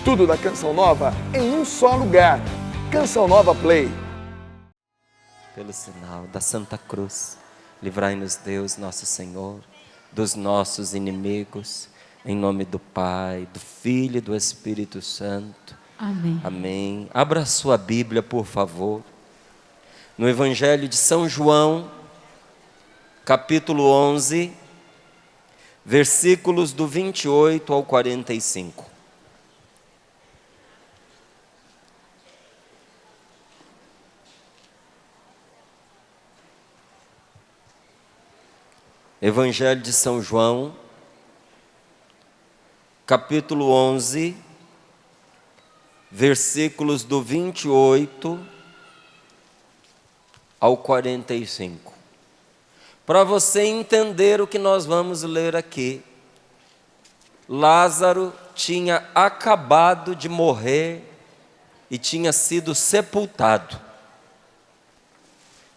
Tudo da Canção Nova em um só lugar. Canção Nova Play. Pelo sinal da Santa Cruz, livrai-nos Deus, nosso Senhor, dos nossos inimigos, em nome do Pai, do Filho e do Espírito Santo. Amém. Amém. Abra a sua Bíblia, por favor, no Evangelho de São João, capítulo 11, versículos do 28 ao 45. Evangelho de São João, capítulo 11, versículos do 28 ao 45. Para você entender o que nós vamos ler aqui, Lázaro tinha acabado de morrer e tinha sido sepultado.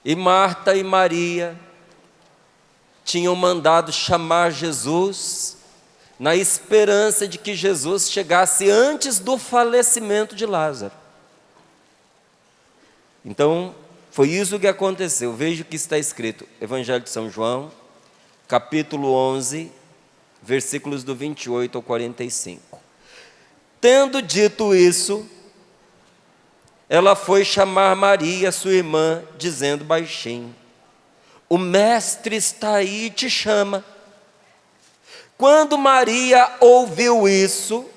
E Marta e Maria tinham mandado chamar Jesus, na esperança de que Jesus chegasse antes do falecimento de Lázaro. Então, foi isso que aconteceu. Veja o que está escrito, Evangelho de São João, capítulo 11, versículos do 28 ao 45. Tendo dito isso, ela foi chamar Maria, sua irmã, dizendo baixinho: o mestre está aí e te chama. Quando Maria ouviu isso,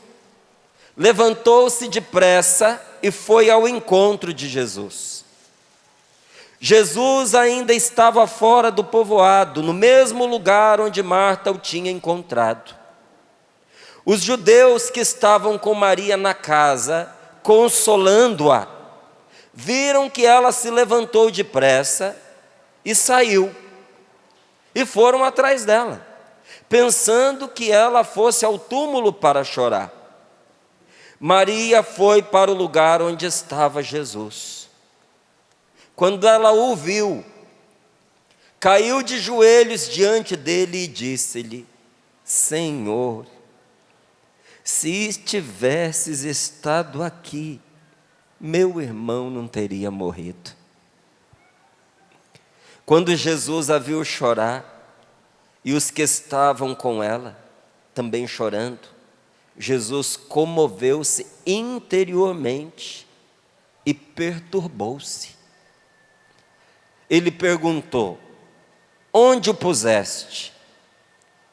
levantou-se depressa e foi ao encontro de Jesus. Jesus ainda estava fora do povoado, no mesmo lugar onde Marta o tinha encontrado. Os judeus que estavam com Maria na casa, consolando-a, viram que ela se levantou depressa e saiu, e foram atrás dela, pensando que ela fosse ao túmulo para chorar. Maria foi para o lugar onde estava Jesus. Quando ela o viu, caiu de joelhos diante dele e disse-lhe: Senhor, se tivesses estado aqui, meu irmão não teria morrido. Quando Jesus a viu chorar, e os que estavam com ela também chorando, Jesus comoveu-se interiormente e perturbou-se. Ele perguntou: onde o puseste?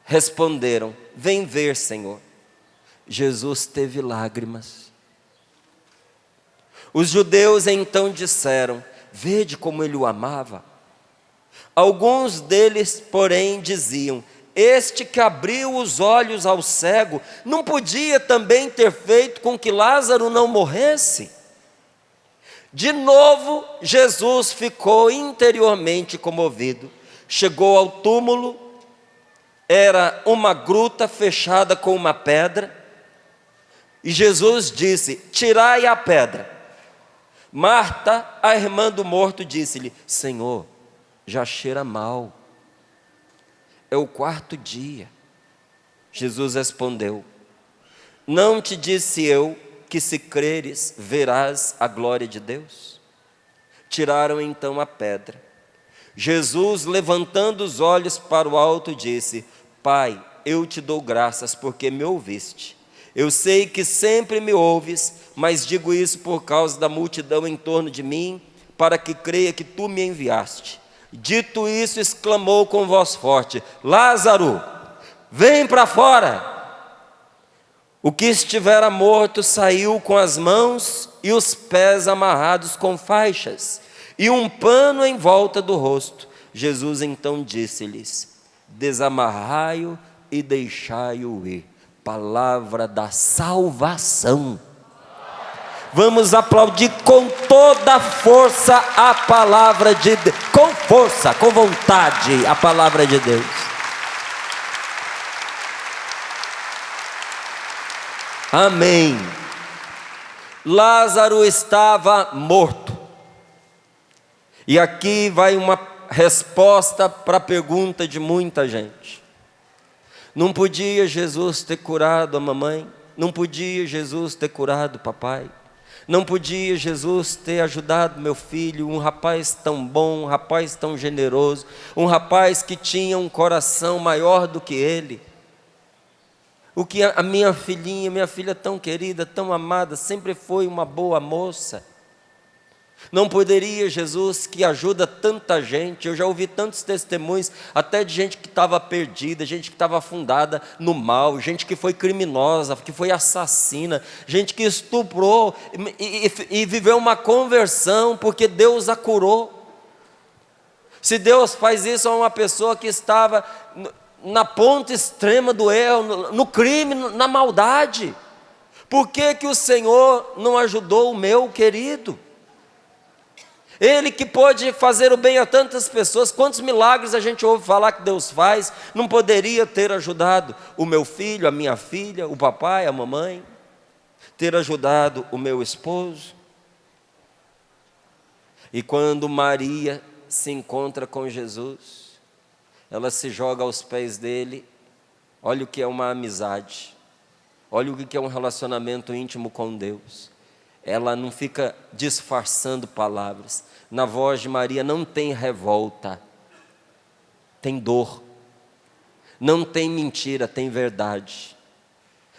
Responderam: vem ver, Senhor. Jesus teve lágrimas. Os judeus então disseram: vede como ele o amava. Alguns deles, porém, diziam: este que abriu os olhos ao cego, não podia também ter feito com que Lázaro não morresse? De novo, Jesus ficou interiormente comovido. Chegou ao túmulo, era uma gruta fechada com uma pedra, e Jesus disse: tirai a pedra. Marta, a irmã do morto, disse-lhe: Senhor, já cheira mal, é o 4º dia. Jesus respondeu: não te disse eu que se creres verás a glória de Deus? Tiraram então a pedra. Jesus, levantando os olhos para o alto, disse: Pai, eu te dou graças porque me ouviste. Eu sei que sempre me ouves, mas digo isso por causa da multidão em torno de mim, para que creia que tu me enviaste. Dito isso, exclamou com voz forte: Lázaro, vem para fora. O que estivera morto saiu com as mãos e os pés amarrados com faixas, e um pano em volta do rosto. Jesus então disse-lhes: desamarrai-o e deixai-o ir. Palavra da salvação. Vamos aplaudir com toda a força a palavra de Deus, com força, com vontade, a palavra de Deus. Amém. Lázaro estava morto. E aqui vai uma resposta para a pergunta de muita gente. Não podia Jesus ter curado a mamãe? Não podia Jesus ter curado o papai? Não podia Jesus ter ajudado meu filho, um rapaz tão bom, um rapaz tão generoso, um rapaz que tinha um coração maior do que ele? O que a minha filhinha, minha filha tão querida, tão amada, sempre foi uma boa moça. Não poderia Jesus, que ajuda tanta gente, eu já ouvi tantos testemunhos, até de gente que estava perdida, gente que estava afundada no mal, gente que foi criminosa, que foi assassina, gente que estuprou e viveu uma conversão porque Deus a curou. Se Deus faz isso a uma pessoa que estava na ponta extrema do erro, no crime, na maldade, por que que o Senhor não ajudou o meu querido? Ele que pode fazer o bem a tantas pessoas, quantos milagres a gente ouve falar que Deus faz, não poderia ter ajudado o meu filho, a minha filha, o papai, a mamãe, ter ajudado o meu esposo? E quando Maria se encontra com Jesus, ela se joga aos pés dele. Olha o que é uma amizade, olha o que é um relacionamento íntimo com Deus. Ela não fica disfarçando palavras. Na voz de Maria não tem revolta, tem dor. Não tem mentira, tem verdade.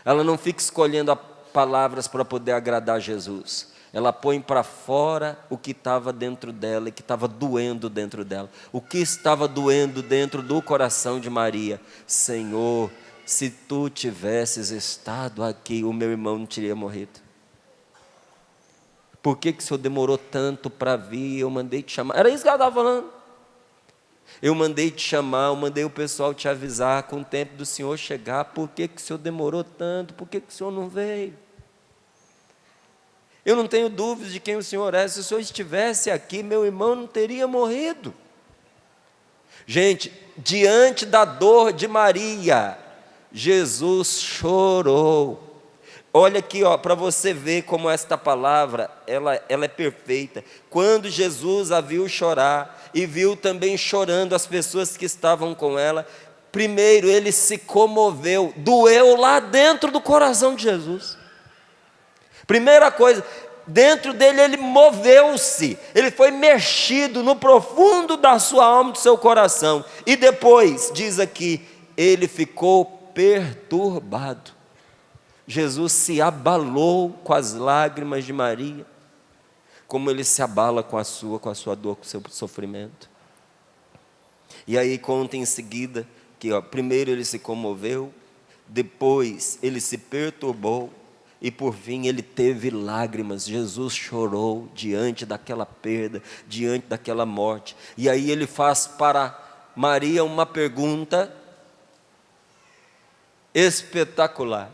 Ela não fica escolhendo palavras para poder agradar Jesus. Ela põe para fora o que estava dentro dela e que estava doendo dentro dela. O que estava doendo dentro do coração de Maria? Senhor, se tu tivesses estado aqui, o meu irmão não teria morrido. Por que que o Senhor demorou tanto para vir? Eu mandei te chamar. Era isso que ela estava falando. Eu mandei te chamar, eu mandei o pessoal te avisar com o tempo do Senhor chegar. Por que que o Senhor demorou tanto? Por que que o Senhor não veio? Eu não tenho dúvidas de quem o Senhor é. Se o Senhor estivesse aqui, meu irmão não teria morrido. Gente, diante da dor de Maria, Jesus chorou. Olha aqui, para você ver como esta palavra, ela é perfeita. Quando Jesus a viu chorar, e viu também chorando as pessoas que estavam com ela, primeiro ele se comoveu, doeu lá dentro do coração de Jesus. Primeira coisa, dentro dele ele moveu-se, ele foi mexido no profundo da sua alma, do seu coração. E depois, diz aqui, ele ficou perturbado. Jesus se abalou com as lágrimas de Maria, como ele se abala com a sua dor, com o seu sofrimento. E aí conta em seguida que primeiro ele se comoveu, depois ele se perturbou e por fim ele teve lágrimas. Jesus chorou diante daquela perda, diante daquela morte. E aí ele faz para Maria uma pergunta espetacular,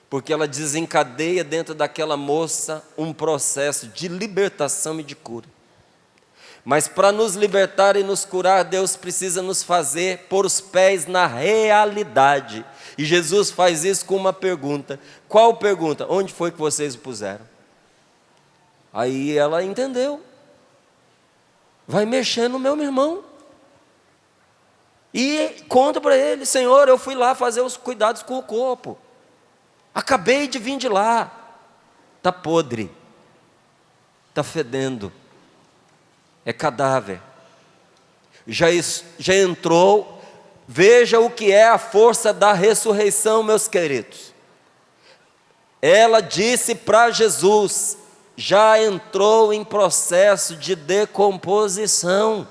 porque ela desencadeia dentro daquela moça um processo de libertação e de cura. Mas para nos libertar e nos curar, Deus precisa nos fazer pôr os pés na realidade. E Jesus faz isso com uma pergunta. Qual pergunta? Onde foi que vocês o puseram? Aí ela entendeu. Vai mexer no meu irmão. E conta para ele: Senhor, eu fui lá fazer os cuidados com o corpo. Acabei de vir de lá. Está podre. Está fedendo. É cadáver. Já entrou. Veja o que é a força da ressurreição, meus queridos. Ela disse para Jesus: já entrou em processo de decomposição.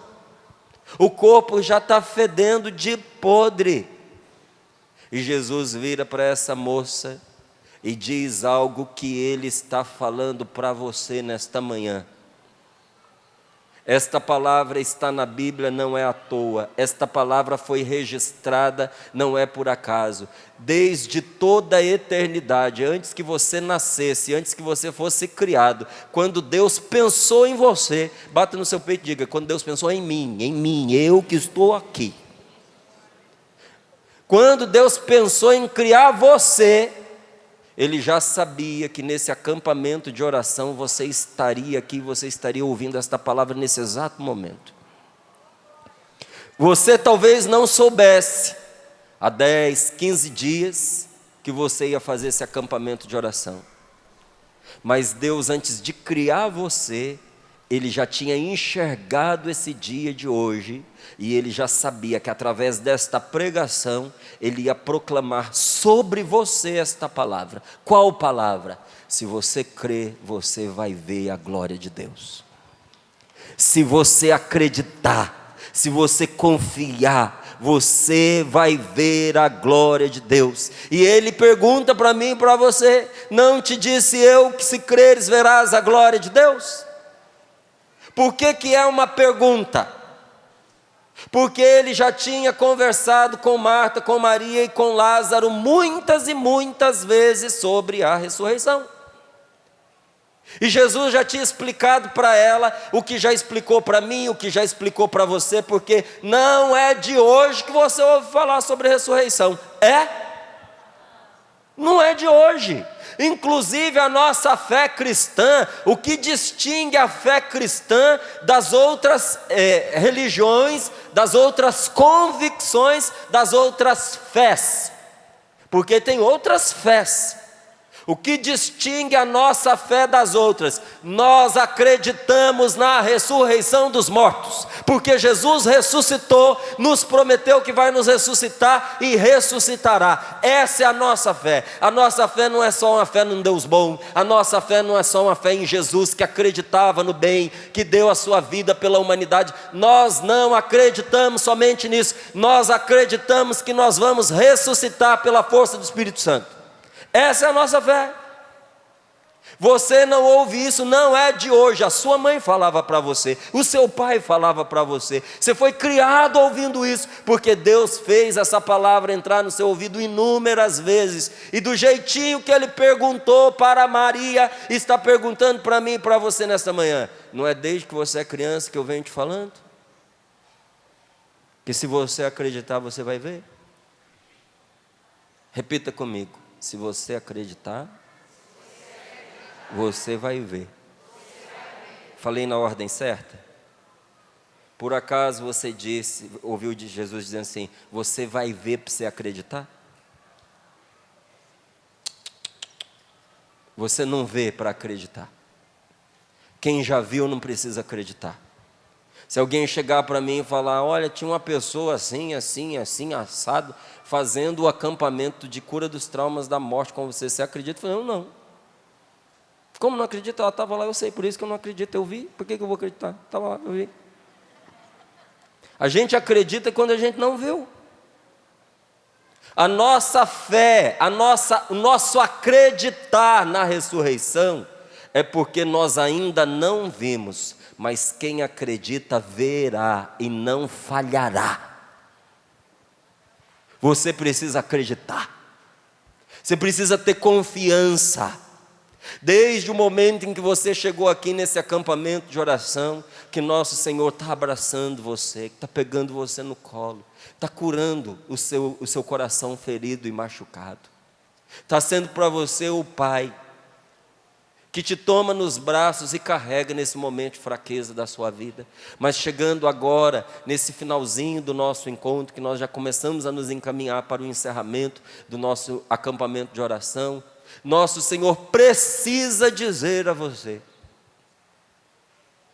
O corpo já está fedendo de podre. E Jesus vira para essa moça e diz algo que Ele está falando para você nesta manhã. Esta palavra está na Bíblia, não é à toa. Esta palavra foi registrada, não é por acaso. Desde toda a eternidade, antes que você nascesse, antes que você fosse criado, quando Deus pensou em você, bata no seu peito e diga: quando Deus pensou em mim, eu que estou aqui. Quando Deus pensou em criar você, Ele já sabia que nesse acampamento de oração você estaria aqui, você estaria ouvindo esta palavra nesse exato momento. Você talvez não soubesse, há 10, 15 dias, que você ia fazer esse acampamento de oração. Mas Deus, antes de criar você, Ele já tinha enxergado esse dia de hoje, e Ele já sabia que através desta pregação, Ele ia proclamar sobre você esta palavra. Qual palavra? Se você crer, você vai ver a glória de Deus. Se você acreditar, se você confiar, você vai ver a glória de Deus. E Ele pergunta para mim e para você: não te disse eu que se creres verás a glória de Deus? Por que é uma pergunta? Porque Ele já tinha conversado com Marta, com Maria e com Lázaro muitas e muitas vezes sobre a ressurreição. E Jesus já tinha explicado para ela o que já explicou para mim, o que já explicou para você, porque não é de hoje que você ouve falar sobre ressurreição. Não é de hoje. Inclusive a nossa fé cristã, o que distingue a fé cristã das outras religiões, das outras convicções, das outras fés, porque tem outras fés. O que distingue a nossa fé das outras? Nós acreditamos na ressurreição dos mortos, porque Jesus ressuscitou, nos prometeu que vai nos ressuscitar e ressuscitará. Essa é a nossa fé. A nossa fé não é só uma fé num Deus bom, a nossa fé não é só uma fé em Jesus que acreditava no bem, que deu a sua vida pela humanidade. Nós não acreditamos somente nisso, nós acreditamos que nós vamos ressuscitar pela força do Espírito Santo. Essa é a nossa fé. Você não ouve isso, não é de hoje. A sua mãe falava para você, o seu pai falava para você. Você foi criado ouvindo isso, porque Deus fez essa palavra entrar no seu ouvido inúmeras vezes. E do jeitinho que Ele perguntou para Maria, está perguntando para mim e para você nesta manhã. Não é desde que você é criança que eu venho te falando? Que se você acreditar, você vai ver? Repita comigo. Se você acreditar, você vai ver. Falei na ordem certa? Por acaso você ouviu de Jesus dizendo assim: você vai ver para você acreditar? Você não vê para acreditar. Quem já viu não precisa acreditar. Se alguém chegar para mim e falar: olha, tinha uma pessoa assim, assim, assim, assado, fazendo o acampamento de cura dos traumas da morte com você acredita? Eu falei: não. Como não acredita? Ela estava lá, eu sei, por isso que eu não acredito, eu vi. Por que eu vou acreditar? Estava lá, eu vi. A gente acredita quando a gente não viu. A nossa fé, o nosso acreditar na ressurreição é porque nós ainda não vimos, mas quem acredita verá e não falhará. Você precisa acreditar, você precisa ter confiança. Desde o momento em que você chegou aqui nesse acampamento de oração, que nosso Senhor está abraçando você, que está pegando você no colo, está curando o seu coração ferido e machucado, está sendo para você o Pai, que te toma nos braços e carrega nesse momento de fraqueza da sua vida. Mas chegando agora, nesse finalzinho do nosso encontro, que nós já começamos a nos encaminhar para o encerramento do nosso acampamento de oração, nosso Senhor precisa dizer a você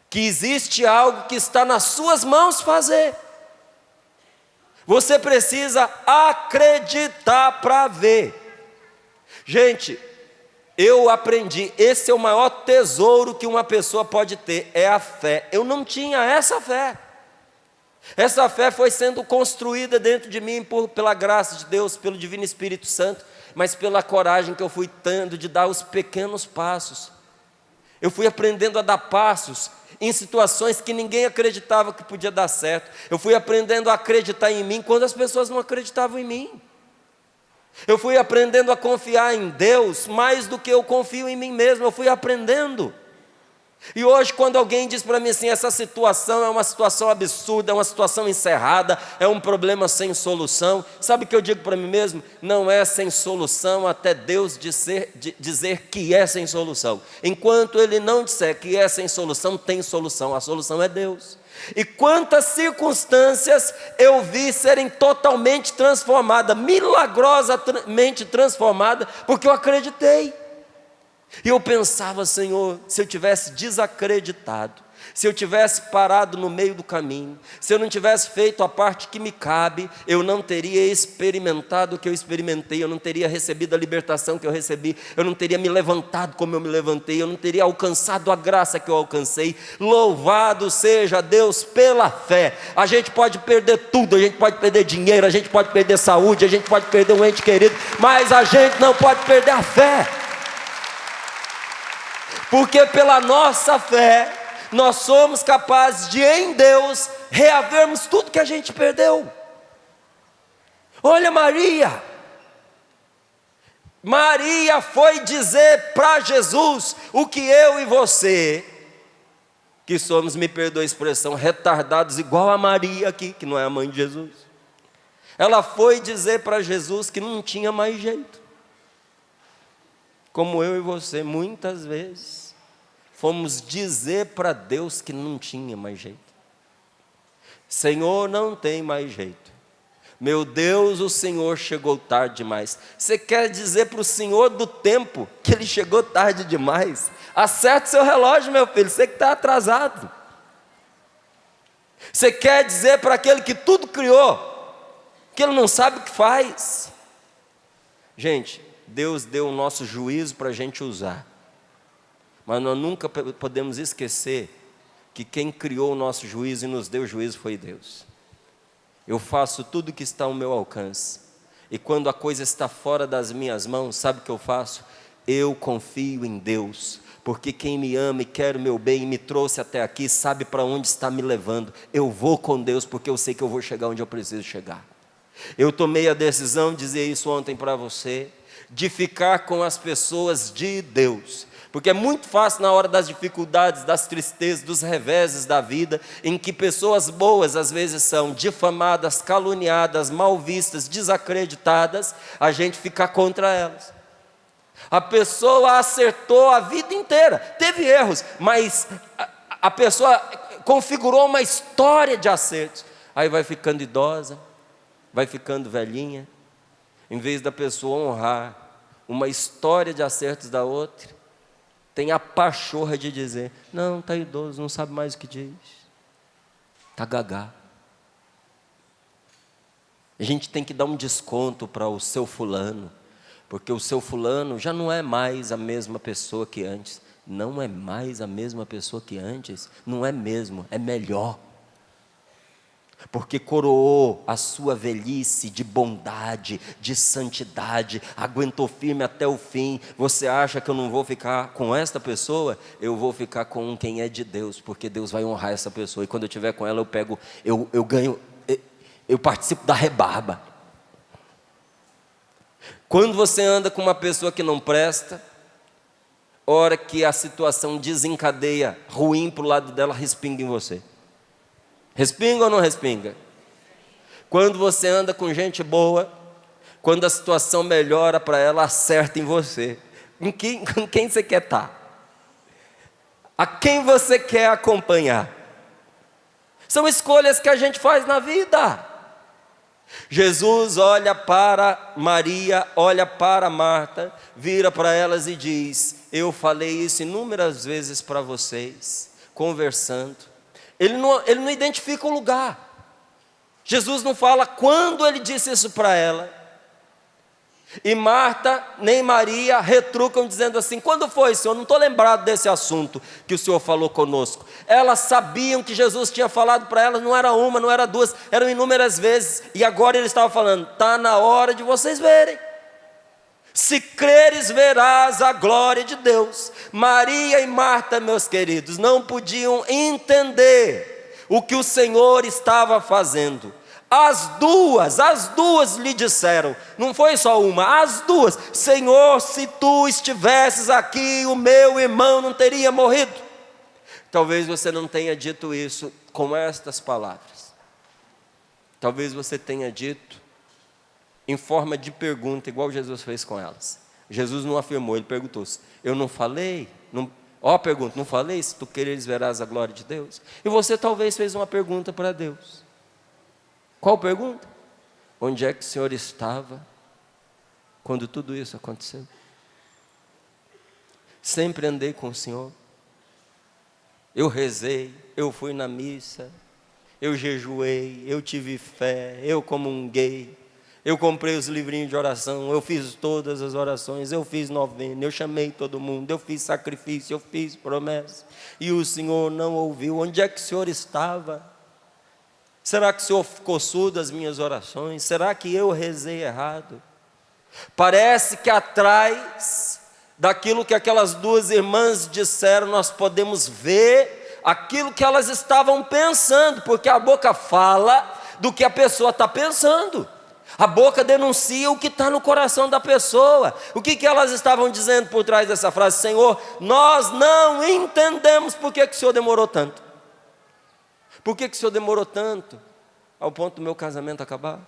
que existe algo que está nas suas mãos fazer. Você precisa acreditar para ver. Gente, eu aprendi, esse é o maior tesouro que uma pessoa pode ter, é a fé. Eu não tinha essa fé. Essa fé foi sendo construída dentro de mim pela graça de Deus, pelo Divino Espírito Santo, mas pela coragem que eu fui tendo de dar os pequenos passos. Eu fui aprendendo a dar passos em situações que ninguém acreditava que podia dar certo. Eu fui aprendendo a acreditar em mim quando as pessoas não acreditavam em mim. Eu fui aprendendo a confiar em Deus mais do que eu confio em mim mesmo. Eu fui aprendendo. E hoje, quando alguém diz para mim assim, essa situação é uma situação absurda, é uma situação encerrada, é um problema sem solução, sabe o que eu digo para mim mesmo? Não é sem solução até Deus dizer que é sem solução. Enquanto Ele não disser que é sem solução, tem solução, a solução é Deus. E quantas circunstâncias eu vi serem totalmente transformadas, milagrosamente transformadas, porque eu acreditei. E eu pensava, Senhor, se eu tivesse desacreditado, se eu tivesse parado no meio do caminho, se eu não tivesse feito a parte que me cabe, eu não teria experimentado o que eu experimentei, eu não teria recebido a libertação que eu recebi, eu não teria me levantado como eu me levantei, eu não teria alcançado a graça que eu alcancei. Louvado seja Deus pela fé. A gente pode perder tudo, a gente pode perder dinheiro, a gente pode perder saúde, a gente pode perder um ente querido, mas a gente não pode perder a fé. Porque pela nossa fé, nós somos capazes de em Deus reavermos tudo que a gente perdeu. Olha Maria. Maria foi dizer para Jesus o que eu e você, que somos, me perdoe a expressão, retardados igual a Maria aqui, que não é a mãe de Jesus. Ela foi dizer para Jesus que não tinha mais jeito. Como eu e você, muitas vezes fomos dizer para Deus que não tinha mais jeito. Senhor, não tem mais jeito. Meu Deus, o Senhor chegou tarde demais. Você quer dizer para o Senhor do tempo que Ele chegou tarde demais? Acerte seu relógio, meu filho, você que está atrasado. Você quer dizer para aquele que tudo criou, que Ele não sabe o que faz? Gente, Deus deu o nosso juízo para a gente usar. Mas nós nunca podemos esquecer que quem criou o nosso juízo e nos deu juízo foi Deus. Eu faço tudo o que está ao meu alcance. E quando a coisa está fora das minhas mãos, sabe o que eu faço? Eu confio em Deus. Porque quem me ama e quer o meu bem e me trouxe até aqui, sabe para onde está me levando. Eu vou com Deus porque eu sei que eu vou chegar onde eu preciso chegar. Eu tomei a decisão de dizer isso ontem para você, de ficar com as pessoas de Deus. Porque é muito fácil na hora das dificuldades, das tristezas, dos reveses da vida, em que pessoas boas às vezes são difamadas, caluniadas, mal vistas, desacreditadas, a gente fica contra elas. A pessoa acertou a vida inteira, teve erros, mas a pessoa configurou uma história de acertos. Aí vai ficando idosa, vai ficando velhinha, em vez da pessoa honrar uma história de acertos da outra, tem a pachorra de dizer, não, está idoso, não sabe mais o que diz, está gagá. A gente tem que dar um desconto para o seu fulano, porque o seu fulano já não é mais a mesma pessoa que antes. Não é mais a mesma pessoa que antes, não é mesmo, é melhor. Porque coroou a sua velhice de bondade, de santidade, aguentou firme até o fim. Você acha que eu não vou ficar com esta pessoa? Eu vou ficar com quem é de Deus, porque Deus vai honrar essa pessoa. E quando eu estiver com ela, eu ganho, eu participo da rebarba. Quando você anda com uma pessoa que não presta, hora que a situação desencadeia ruim para o lado dela, respinga em você. Respinga ou não respinga? Quando você anda com gente boa, quando a situação melhora para ela, acerta em você. Com quem você quer estar? A quem você quer acompanhar? São escolhas que a gente faz na vida. Jesus olha para Maria, olha para Marta, vira para elas e diz, eu falei isso inúmeras vezes para vocês, conversando. Ele não identifica o lugar. Jesus não fala quando ele disse isso para ela. E Marta nem Maria retrucam dizendo assim, quando foi, Senhor? Não estou lembrado desse assunto que o Senhor falou conosco. Elas sabiam que Jesus tinha falado para elas, não era uma, não era duas, eram inúmeras vezes. E agora ele estava falando, está na hora de vocês verem. Se creres, verás a glória de Deus. Maria e Marta, meus queridos, não podiam entender o que o Senhor estava fazendo. As duas lhe disseram, não foi só uma, as duas, Senhor, se tu estivesses aqui, o meu irmão não teria morrido. Talvez você não tenha dito isso com estas palavras. Talvez você tenha dito em forma de pergunta, igual Jesus fez com elas. Jesus não afirmou, ele perguntou: eu não falei? Ó, pergunta, não falei? Se tu quereres verás a glória de Deus. E você talvez fez uma pergunta para Deus. Qual pergunta? Onde é que o Senhor estava quando tudo isso aconteceu? Sempre andei com o Senhor. Eu rezei, eu fui na missa, eu jejuei, eu tive fé, eu comunguei, eu comprei os livrinhos de oração, eu fiz todas as orações, eu fiz novena, eu chamei todo mundo, eu fiz sacrifício, eu fiz promessa, e o Senhor não ouviu. Onde é que o Senhor estava? Será que o Senhor ficou surdo às minhas orações? Será que eu rezei errado? Parece que atrás daquilo que aquelas duas irmãs disseram, nós podemos ver aquilo que elas estavam pensando, porque a boca fala do que a pessoa está pensando. A boca denuncia o que está no coração da pessoa. O que elas estavam dizendo por trás dessa frase? Senhor, nós não entendemos por que o Senhor demorou tanto. Por que o Senhor demorou tanto ao ponto do meu casamento acabar?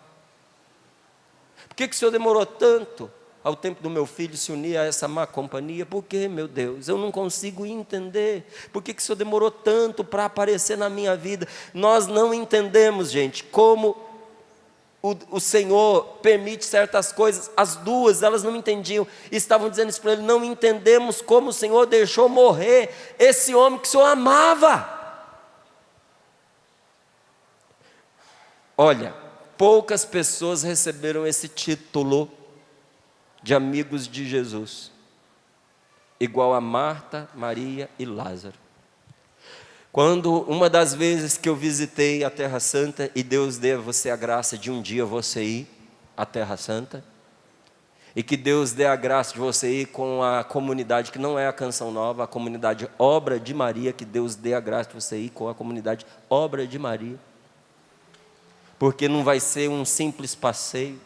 Por que o Senhor demorou tanto ao tempo do meu filho se unir a essa má companhia? Por que, meu Deus? Eu não consigo entender. Por que o Senhor demorou tanto para aparecer na minha vida? Nós não entendemos, gente, como o Senhor permite certas coisas. As duas, elas não entendiam, estavam dizendo isso para ele: não entendemos como o Senhor deixou morrer esse homem que o Senhor amava. Olha, poucas pessoas receberam esse título de amigos de Jesus, igual a Marta, Maria e Lázaro. Quando uma das vezes que eu visitei a Terra Santa, e Deus dê a você a graça de um dia você ir à Terra Santa, e que Deus dê a graça de você ir com a comunidade, que não é a Canção Nova, a comunidade Obra de Maria, que Deus dê a graça de você ir com a comunidade Obra de Maria, porque não vai ser um simples passeio,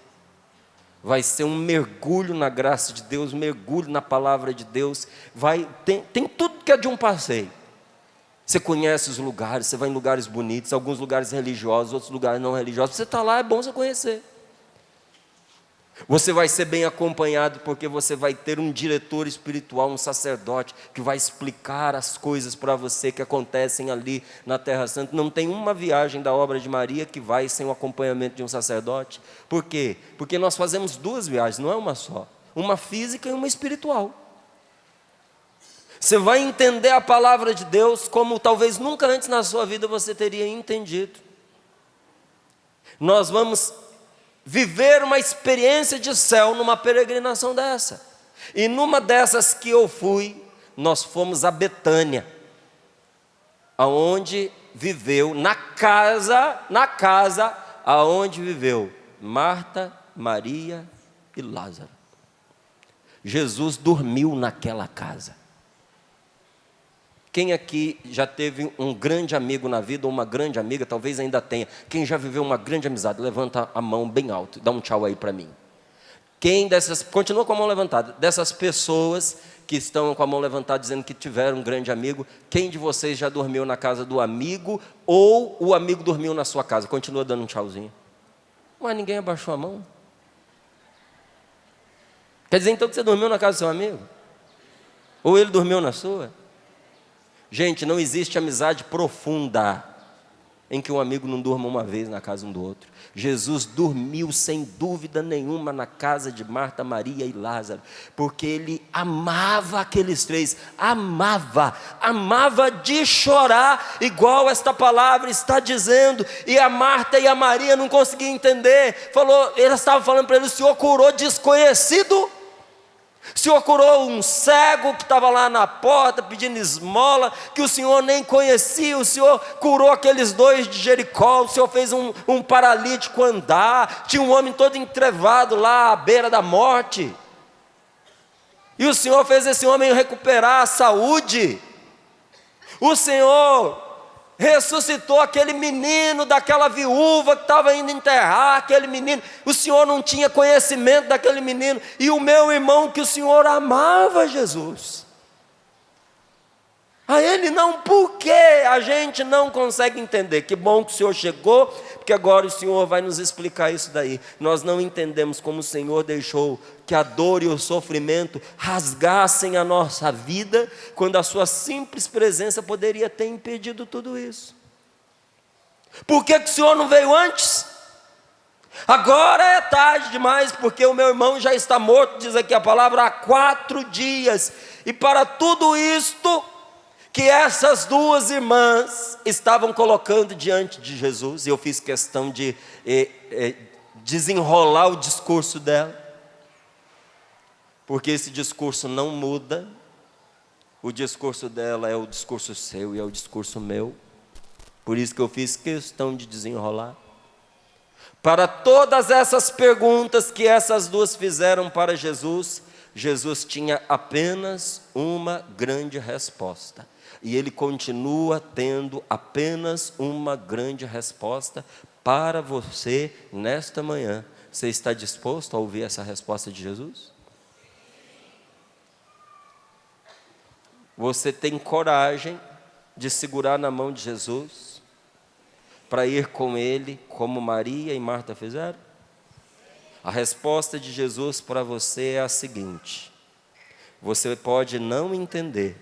vai ser um mergulho na graça de Deus, um mergulho na palavra de Deus. Tem tudo que é de um passeio. Você conhece os lugares, você vai em lugares bonitos, alguns lugares religiosos, outros lugares não religiosos. Você está lá, é bom você conhecer. Você vai ser bem acompanhado, porque você vai ter um diretor espiritual, um sacerdote, que vai explicar as coisas para você que acontecem ali na Terra Santa. Não tem uma viagem da Obra de Maria que vai sem o acompanhamento de um sacerdote. Por quê? Porque nós fazemos duas viagens, não é uma só. Uma física e uma espiritual. Você vai entender a palavra de Deus como talvez nunca antes na sua vida você teria entendido. Nós vamos viver uma experiência de céu numa peregrinação dessa. E numa dessas que eu fui, nós fomos a Betânia, aonde viveu, na casa aonde viveu Marta, Maria e Lázaro. Jesus dormiu naquela casa. Quem aqui já teve um grande amigo na vida, ou uma grande amiga, talvez ainda tenha. Quem já viveu uma grande amizade, levanta a mão bem alto, dá um tchau aí para mim. Quem dessas, continua com a mão levantada, dessas pessoas que estão com a mão levantada dizendo que tiveram um grande amigo, quem de vocês já dormiu na casa do amigo, ou o amigo dormiu na sua casa? Continua dando um tchauzinho. Mas ninguém abaixou a mão. Quer dizer então que você dormiu na casa do seu amigo? Ou ele dormiu na sua? Gente, não existe amizade profunda em que um amigo não durma uma vez na casa um do outro. Jesus dormiu sem dúvida nenhuma na casa de Marta, Maria e Lázaro, porque ele amava aqueles três, amava de chorar, igual esta palavra está dizendo. E a Marta e a Maria não conseguiam entender, elas estavam falando para ele: o Senhor curou desconhecido? O Senhor curou um cego que estava lá na porta pedindo esmola, que o Senhor nem conhecia. O Senhor curou aqueles dois de Jericó. O Senhor fez um paralítico andar. Tinha um homem todo entrevado lá à beira da morte, e o Senhor fez esse homem recuperar a saúde. O Senhor ressuscitou aquele menino daquela viúva que estava indo enterrar aquele menino. O Senhor não tinha conhecimento daquele menino. E o meu irmão que o Senhor amava Jesus. A ele não, por quê? A gente não consegue entender. Que bom que o Senhor chegou, porque agora o Senhor vai nos explicar isso daí. Nós não entendemos como o Senhor deixou que a dor e o sofrimento rasgassem a nossa vida, quando a sua simples presença poderia ter impedido tudo isso. Por que o Senhor não veio antes? Agora é tarde demais, porque o meu irmão já está morto, diz aqui a palavra, há 4 dias. E para tudo isto que essas duas irmãs estavam colocando diante de Jesus, e eu fiz questão de desenrolar o discurso dela, porque esse discurso não muda. O discurso dela é o discurso seu e é o discurso meu. Por isso que eu fiz questão de desenrolar. Para todas essas perguntas que essas duas fizeram para Jesus, Jesus tinha apenas uma grande resposta. E Ele continua tendo apenas uma grande resposta para você nesta manhã. Você está disposto a ouvir essa resposta de Jesus? Você tem coragem de segurar na mão de Jesus para ir com Ele, como Maria e Marta fizeram? A resposta de Jesus para você é a seguinte: você pode não entender,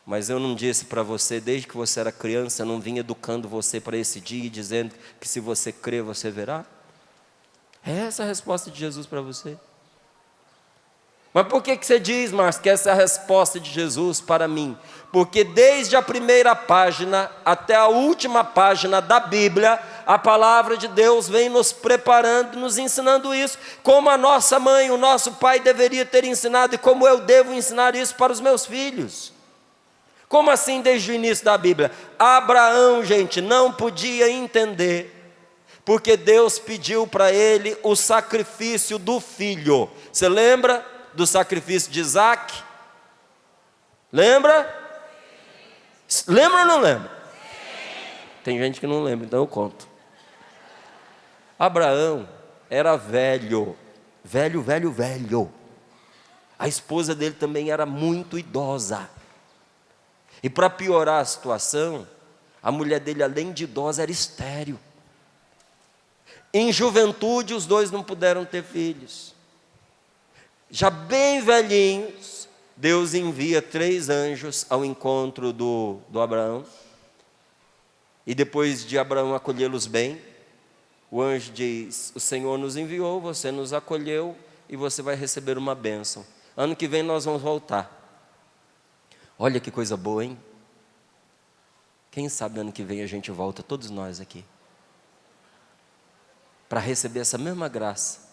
mas eu não disse para você, desde que você era criança, eu não vim educando você para esse dia e dizendo que se você crer, você verá? É essa a resposta de Jesus para você. Mas por que você diz, Márcio, que essa é a resposta de Jesus para mim? Porque desde a primeira página até a última página da Bíblia, a palavra de Deus vem nos preparando, nos ensinando isso, como a nossa mãe, o nosso pai deveria ter ensinado, e como eu devo ensinar isso para os meus filhos. Como assim desde o início da Bíblia? Abraão, gente, não podia entender, porque Deus pediu para ele o sacrifício do filho. Você lembra do sacrifício de Isaac? Lembra? Lembra ou não lembra? Tem gente que não lembra, então eu conto. Abraão era velho. A esposa dele também era muito idosa. E para piorar a situação, a mulher dele, além de idosa, era estéril. Em juventude, os dois não puderam ter filhos. Já bem velhinhos, Deus envia 3 anjos ao encontro do Abraão. E depois de Abraão acolhê-los bem, o anjo diz: o Senhor nos enviou, você nos acolheu e você vai receber uma bênção. Ano que vem nós vamos voltar. Olha que coisa boa, hein? Quem sabe ano que vem a gente volta, todos nós aqui, para receber essa mesma graça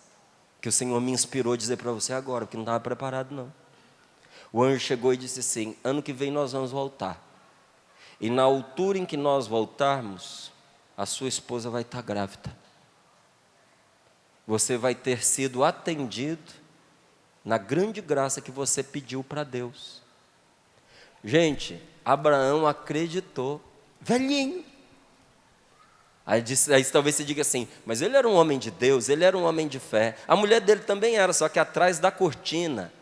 que o Senhor me inspirou a dizer para você agora, porque não estava preparado não. O anjo chegou e disse assim: ano que vem nós vamos voltar. E na altura em que nós voltarmos, a sua esposa vai estar grávida. Você vai ter sido atendido na grande graça que você pediu para Deus. Gente, Abraão acreditou, velhinho. Aí talvez você diga assim, mas ele era um homem de Deus, ele era um homem de fé. A mulher dele também era, só que atrás da cortina,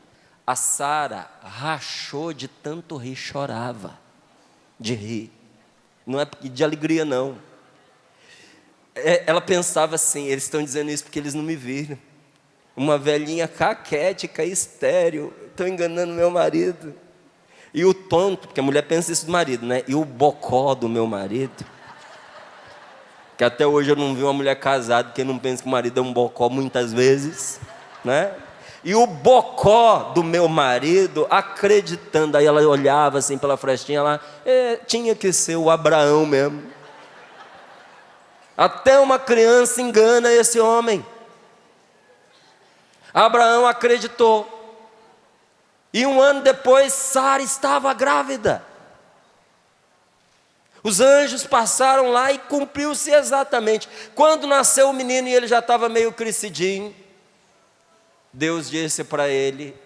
a Sara rachou de tanto rir, chorava de rir. Não é de alegria não. Ela pensava assim, eles estão dizendo isso porque eles não me viram. Uma velhinha caquética, estéril, estão enganando meu marido. E o tonto, porque a mulher pensa isso do marido, né? E o bocó do meu marido, que até hoje eu não vi uma mulher casada que não pensa que o marido é um bocó muitas vezes, né? E o bocó do meu marido acreditando, aí ela olhava assim pela frestinha lá, tinha que ser o Abraão mesmo. Até uma criança engana esse homem. Abraão acreditou. E 1 ano depois, Sara estava grávida. Os anjos passaram lá e cumpriu-se exatamente. Quando nasceu o menino e ele já estava meio crescidinho, Deus disse para ele,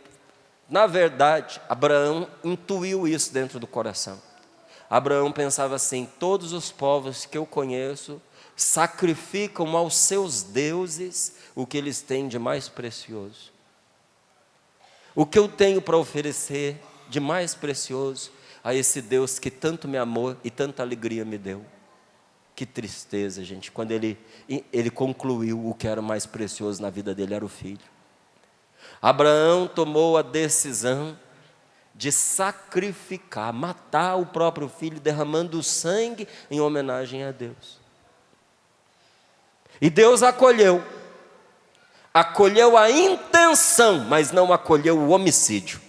na verdade, Abraão intuiu isso dentro do coração. Abraão pensava assim: todos os povos que eu conheço sacrificam aos seus deuses o que eles têm de mais precioso. O que eu tenho para oferecer de mais precioso, a esse Deus que tanto me amou e tanta alegria me deu. Que tristeza, gente, quando ele concluiu o que era mais precioso na vida dele, era o filho. Abraão tomou a decisão de sacrificar, matar o próprio filho, derramando o sangue em homenagem a Deus. E Deus acolheu a intenção, mas não acolheu o homicídio.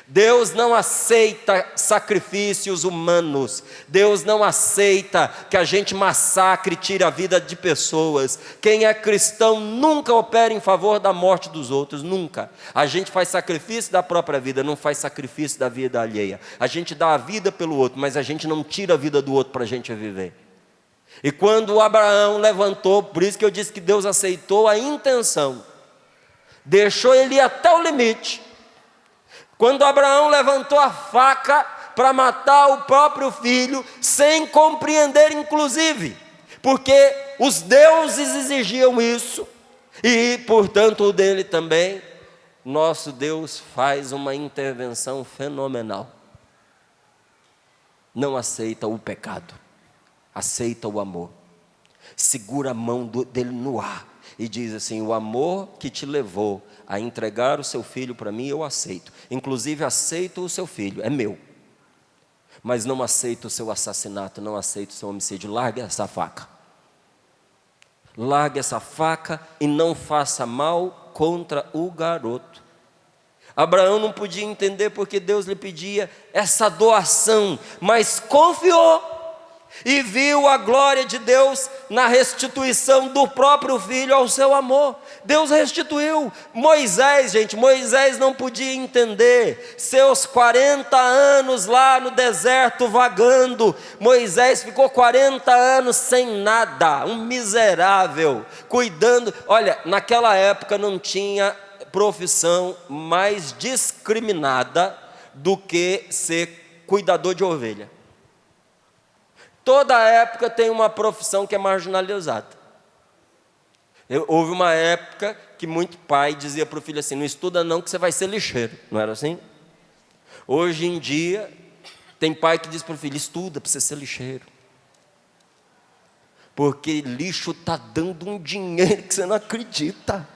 Deus não aceita sacrifícios humanos. Deus não aceita que a gente massacre e tire a vida de pessoas. Quem é cristão nunca opera em favor da morte dos outros, nunca. A gente faz sacrifício da própria vida, não faz sacrifício da vida alheia. A gente dá a vida pelo outro, mas a gente não tira a vida do outro para a gente viver. E quando Abraão levantou, por isso que eu disse que Deus aceitou a intenção, deixou ele ir até o limite. Quando Abraão levantou a faca para matar o próprio filho, sem compreender inclusive, porque os deuses exigiam isso, e portanto o dele também, nosso Deus faz uma intervenção fenomenal. Não aceita o pecado, aceita o amor. Segura a mão dele no ar e diz assim: o amor que te levou a entregar o seu filho para mim, eu aceito. Inclusive aceito o seu filho, é meu. Mas não aceito o seu assassinato, não aceito o seu homicídio. Largue essa faca. Largue essa faca e não faça mal contra o garoto. Abraão não podia entender porque Deus lhe pedia essa doação, mas confiou e viu a glória de Deus na restituição do próprio filho ao seu amor. Deus restituiu. Moisés, gente, Moisés não podia entender. Seus 40 anos lá no deserto vagando, Moisés ficou 40 anos sem nada, um miserável, cuidando. Olha, naquela época não tinha profissão mais discriminada do que ser cuidador de ovelha. Toda época tem uma profissão que é marginalizada. Houve uma época que muito pai dizia para o filho assim: não estuda não que você vai ser lixeiro. Não era assim? Hoje em dia, tem pai que diz para o filho: estuda para você ser lixeiro. Porque lixo está dando um dinheiro que você não acredita.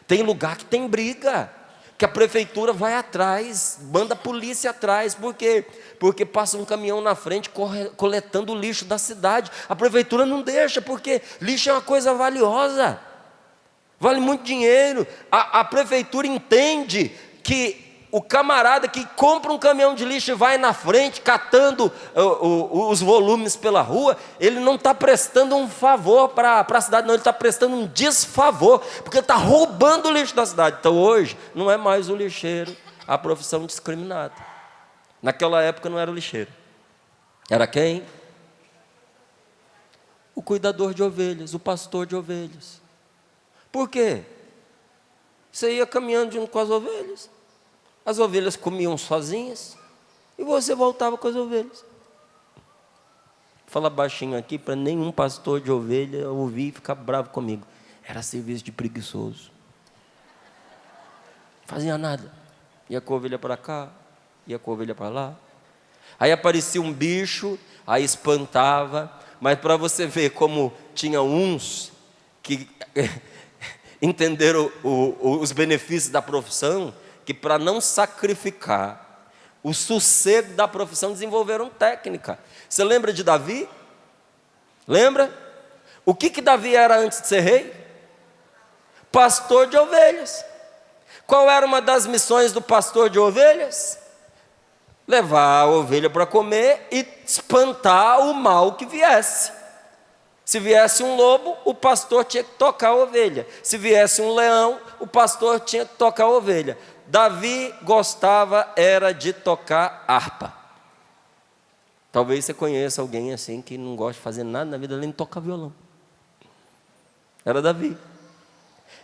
Tem lugar que tem briga, que a prefeitura vai atrás, manda a polícia atrás. Por quê? Porque passa um caminhão na frente coletando o lixo da cidade. A prefeitura não deixa, porque lixo é uma coisa valiosa, vale muito dinheiro. A prefeitura entende que o camarada que compra um caminhão de lixo e vai na frente catando os volumes pela rua, ele não está prestando um favor para a cidade, não, ele está prestando um desfavor, porque ele está roubando o lixo da cidade. Então hoje não é mais o lixeiro a profissão discriminada. Naquela época não era o lixeiro. Era quem? O cuidador de ovelhas, o pastor de ovelhas. Por quê? Você ia caminhando junto com as ovelhas comiam sozinhas, e você voltava com as ovelhas. Fala baixinho aqui para nenhum pastor de ovelha ouvir e ficar bravo comigo. Era serviço de preguiçoso. Fazia nada. Ia com a ovelha para cá, ia com a ovelha para lá. Aí aparecia um bicho, aí espantava. Mas para você ver como tinha uns que entenderam os benefícios da profissão, que para não sacrificar o sossego da profissão, desenvolveram técnica. Você lembra de Davi? Lembra? O que Davi era antes de ser rei? Pastor de ovelhas. Qual era uma das missões do pastor de ovelhas? Levar a ovelha para comer e espantar o mal que viesse. Se viesse um lobo, o pastor tinha que tocar a ovelha. Se viesse um leão, o pastor tinha que tocar a ovelha. Davi gostava era de tocar harpa. Talvez você conheça alguém assim que não gosta de fazer nada na vida além de tocar violão. Era Davi.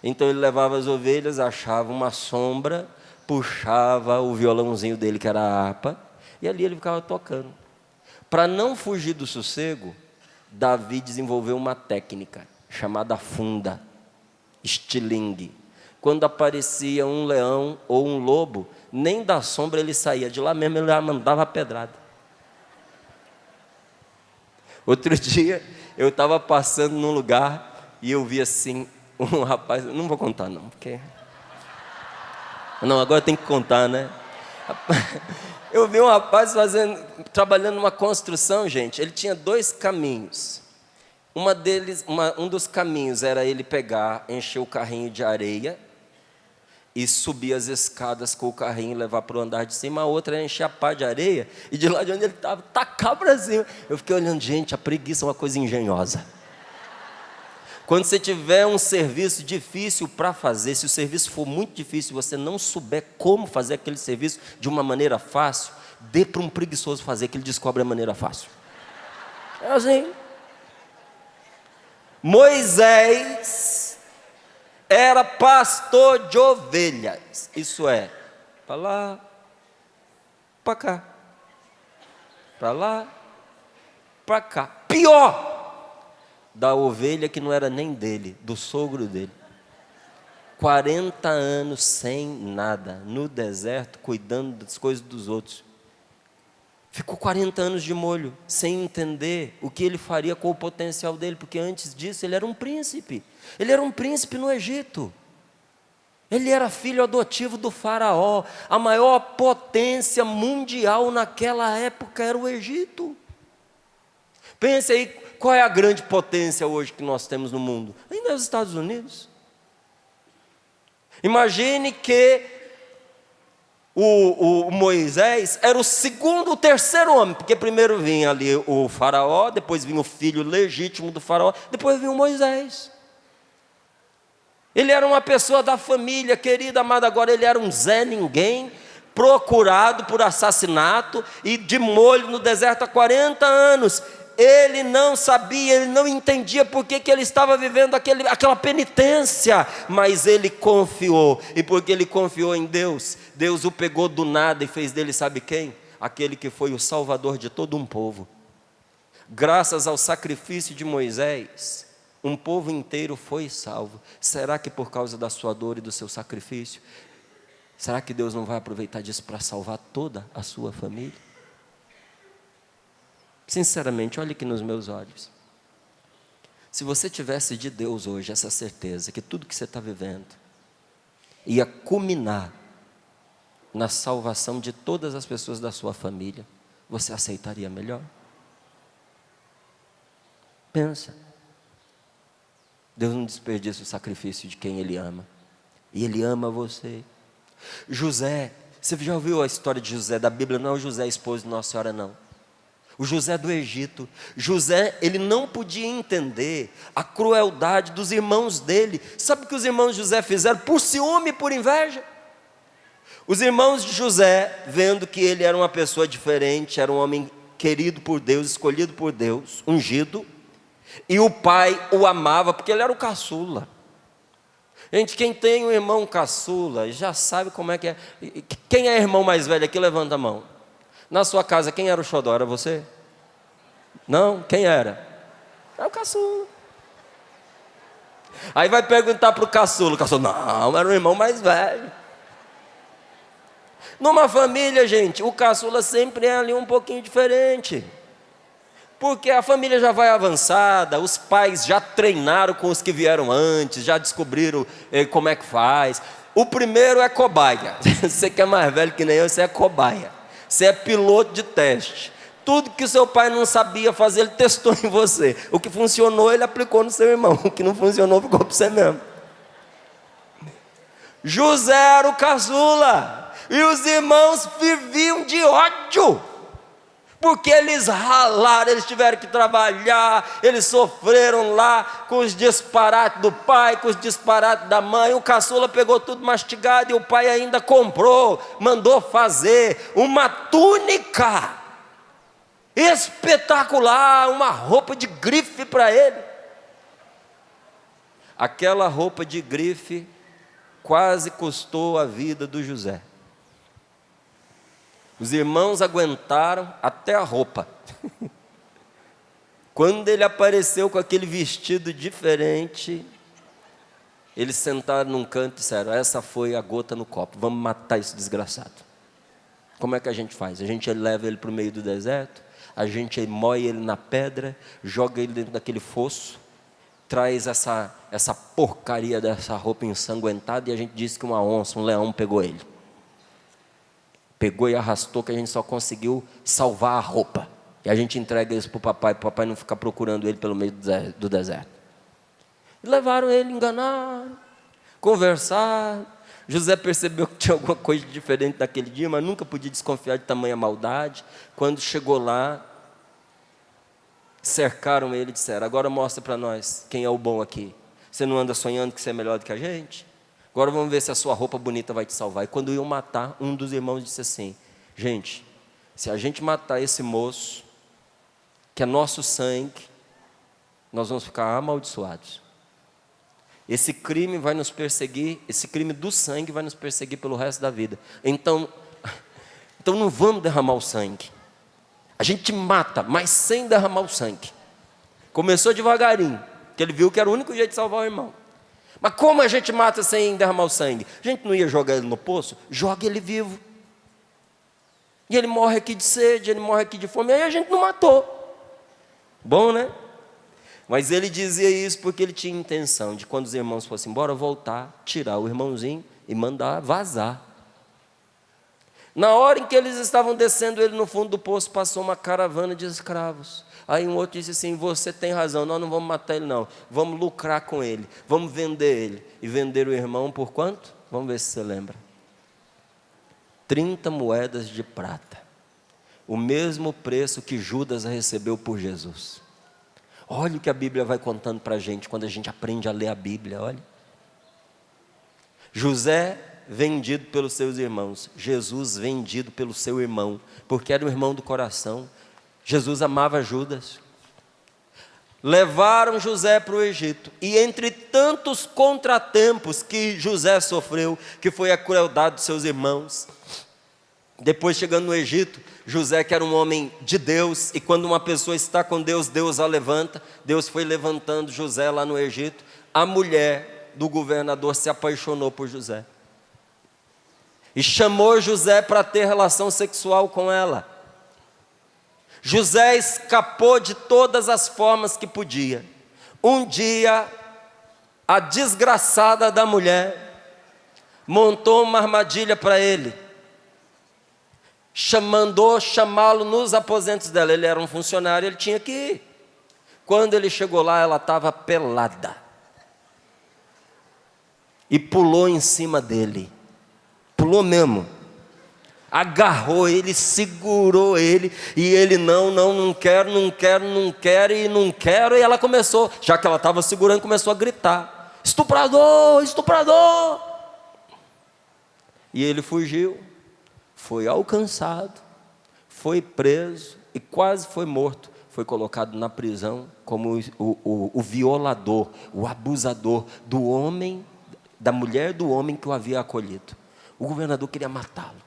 Então ele levava as ovelhas, achava uma sombra, puxava o violãozinho dele, que era a harpa, e ali ele ficava tocando. Para não fugir do sossego, Davi desenvolveu uma técnica chamada funda, estilingue. Quando aparecia um leão ou um lobo, nem da sombra ele saía, de lá mesmo ele já mandava a pedrada. Outro dia, eu estava passando num lugar e eu vi assim, um rapaz, não vou contar não, porque... Não, agora tem que contar, né? Eu vi um rapaz trabalhando numa construção, gente. Ele tinha 2 caminhos. Um dos caminhos era ele pegar, encher o carrinho de areia e subir as escadas com o carrinho e levar para o andar de cima. A outra era encher a pá de areia e de lá de onde ele estava, tacar para cima. Eu fiquei olhando, gente, a preguiça é uma coisa engenhosa. Quando você tiver um serviço difícil para fazer, se o serviço for muito difícil e você não souber como fazer aquele serviço de uma maneira fácil, dê para um preguiçoso fazer, que ele descobre a maneira fácil. É assim. Moisés era pastor de ovelhas. Isso é, para lá, para cá, para lá, para cá. Pior! Da ovelha que não era nem dele, do sogro dele. 40 anos sem nada, no deserto, cuidando das coisas dos outros. Ficou 40 anos de molho, sem entender o que ele faria com o potencial dele, porque antes disso ele era um príncipe. Ele era um príncipe no Egito. Ele era filho adotivo do faraó. A maior potência mundial naquela época era o Egito. Pense aí, qual é a grande potência hoje que nós temos no mundo? Ainda é os Estados Unidos. Imagine que o Moisés era o segundo, o terceiro homem, porque primeiro vinha ali o faraó, depois vinha o filho legítimo do faraó, depois vinha o Moisés. Ele era uma pessoa da família, querida, amada, agora ele era um Zé Ninguém, procurado por assassinato e de molho no deserto há 40 anos. Ele não sabia, ele não entendia por que ele estava vivendo aquela penitência, mas ele confiou, e porque ele confiou em Deus, Deus o pegou do nada e fez dele, sabe quem? Aquele que foi o salvador de todo um povo. Graças ao sacrifício de Moisés, um povo inteiro foi salvo. Será que por causa da sua dor e do seu sacrifício, será que Deus não vai aproveitar disso para salvar toda a sua família? Sinceramente, olhe aqui nos meus olhos. Se você tivesse de Deus hoje essa certeza que tudo que você está vivendo ia culminar na salvação de todas as pessoas da sua família, você aceitaria melhor? Pensa. Deus não desperdiça o sacrifício de quem Ele ama. E Ele ama você. José, você já ouviu a história de José da Bíblia? Não é o José, esposo de Nossa Senhora, não. O José do Egito. José, ele não podia entender a crueldade dos irmãos dele. Sabe o que os irmãos de José fizeram? Por ciúme, por inveja. Os irmãos de José, vendo que ele era uma pessoa diferente, era um homem querido por Deus, escolhido por Deus, ungido, e o pai o amava, porque ele era o caçula. Gente, quem tem um irmão caçula, já sabe como é que é. Quem é irmão mais velho aqui, levanta a mão. Na sua casa, quem era o xodó? Era você? Não? Quem era? Era o caçula. Aí vai perguntar para o caçula, não, era o irmão mais velho. Numa família, gente, o caçula sempre é ali um pouquinho diferente. Porque a família já vai avançada, os pais já treinaram com os que vieram antes, já descobriram como é que faz. O primeiro é cobaia. Você que é mais velho que nem eu, você é cobaia. Você é piloto de teste. Tudo que o seu pai não sabia fazer, ele testou em você. O que funcionou, ele aplicou no seu irmão. O que não funcionou, ficou para você mesmo. José era o caçula. E os irmãos viviam de ódio. Porque eles ralaram, eles tiveram que trabalhar, eles sofreram lá com os disparates do pai, com os disparates da mãe. O caçula pegou tudo mastigado e o pai ainda comprou, mandou fazer uma túnica espetacular, uma roupa de grife para ele. Aquela roupa de grife quase custou a vida do José. Os irmãos aguentaram até a roupa. Quando ele apareceu com aquele vestido diferente, Eles sentaram num canto e disseram: essa foi a gota no copo, vamos matar esse desgraçado. Como é que a gente faz? A gente leva ele para o meio do deserto, a gente moe ele na pedra, joga ele dentro daquele fosso, traz essa porcaria dessa roupa ensanguentada, e a gente diz que uma onça, um leão pegou ele. Pegou e arrastou, que a gente só conseguiu salvar a roupa. E a gente entrega isso para o papai não ficar procurando ele pelo meio do deserto. E levaram ele, enganaram, conversaram. José percebeu que tinha alguma coisa diferente naquele dia, mas nunca podia desconfiar de tamanha maldade. Quando chegou lá, cercaram ele e disseram: agora mostra para nós quem é o bom aqui. Você não anda sonhando que você é melhor do que a gente? Agora vamos ver se a sua roupa bonita vai te salvar. E quando iam matar, um dos irmãos disse assim: gente, se a gente matar esse moço, que é nosso sangue, nós vamos ficar amaldiçoados. Esse crime vai nos perseguir, esse crime do sangue vai nos perseguir pelo resto da vida. Então não vamos derramar o sangue. A gente mata, mas sem derramar o sangue. Começou devagarinho, porque ele viu que era o único jeito de salvar o irmão. Mas como a gente mata sem derramar o sangue? A gente não ia jogar ele no poço? Joga ele vivo. E ele morre aqui de sede, ele morre aqui de fome. Aí a gente não matou. Bom, né? Mas ele dizia isso porque ele tinha intenção de, quando os irmãos fossem embora, voltar, tirar o irmãozinho e mandar vazar. Na hora em que eles estavam descendo ele no fundo do poço, passou uma caravana de escravos. Aí um outro disse assim: você tem razão, nós não vamos matar ele não, vamos lucrar com ele, vamos vender ele. E vender o irmão por quanto? Vamos ver se você lembra. 30 moedas de prata. O mesmo preço que Judas recebeu por Jesus. Olha o que a Bíblia vai contando para a gente, quando a gente aprende a ler a Bíblia, olha. José vendido pelos seus irmãos, Jesus vendido pelo seu irmão, porque era o irmão do coração. Jesus amava Judas. Levaram José para o Egito, e entre tantos contratempos que José sofreu, que foi a crueldade dos seus irmãos, depois chegando no Egito, José, que era um homem de Deus, e quando uma pessoa está com Deus, Deus a levanta. Deus foi levantando José lá no Egito. A mulher do governador se apaixonou por José e chamou José para ter relação sexual com ela. José escapou de todas as formas que podia. Um dia, a desgraçada da mulher montou uma armadilha para ele, mandou chamá-lo nos aposentos dela. Ele era um funcionário, ele tinha que ir. Quando ele chegou lá, ela estava pelada e pulou em cima dele. Pulou mesmo. Agarrou ele, segurou ele, e ele não quero, e ela começou, já que ela estava segurando, começou a gritar: estuprador, estuprador. E ele fugiu. Foi alcançado, foi preso e quase foi morto. Foi colocado na prisão como o violador, o abusador do homem, da mulher do homem que o havia acolhido. O governador queria matá-lo,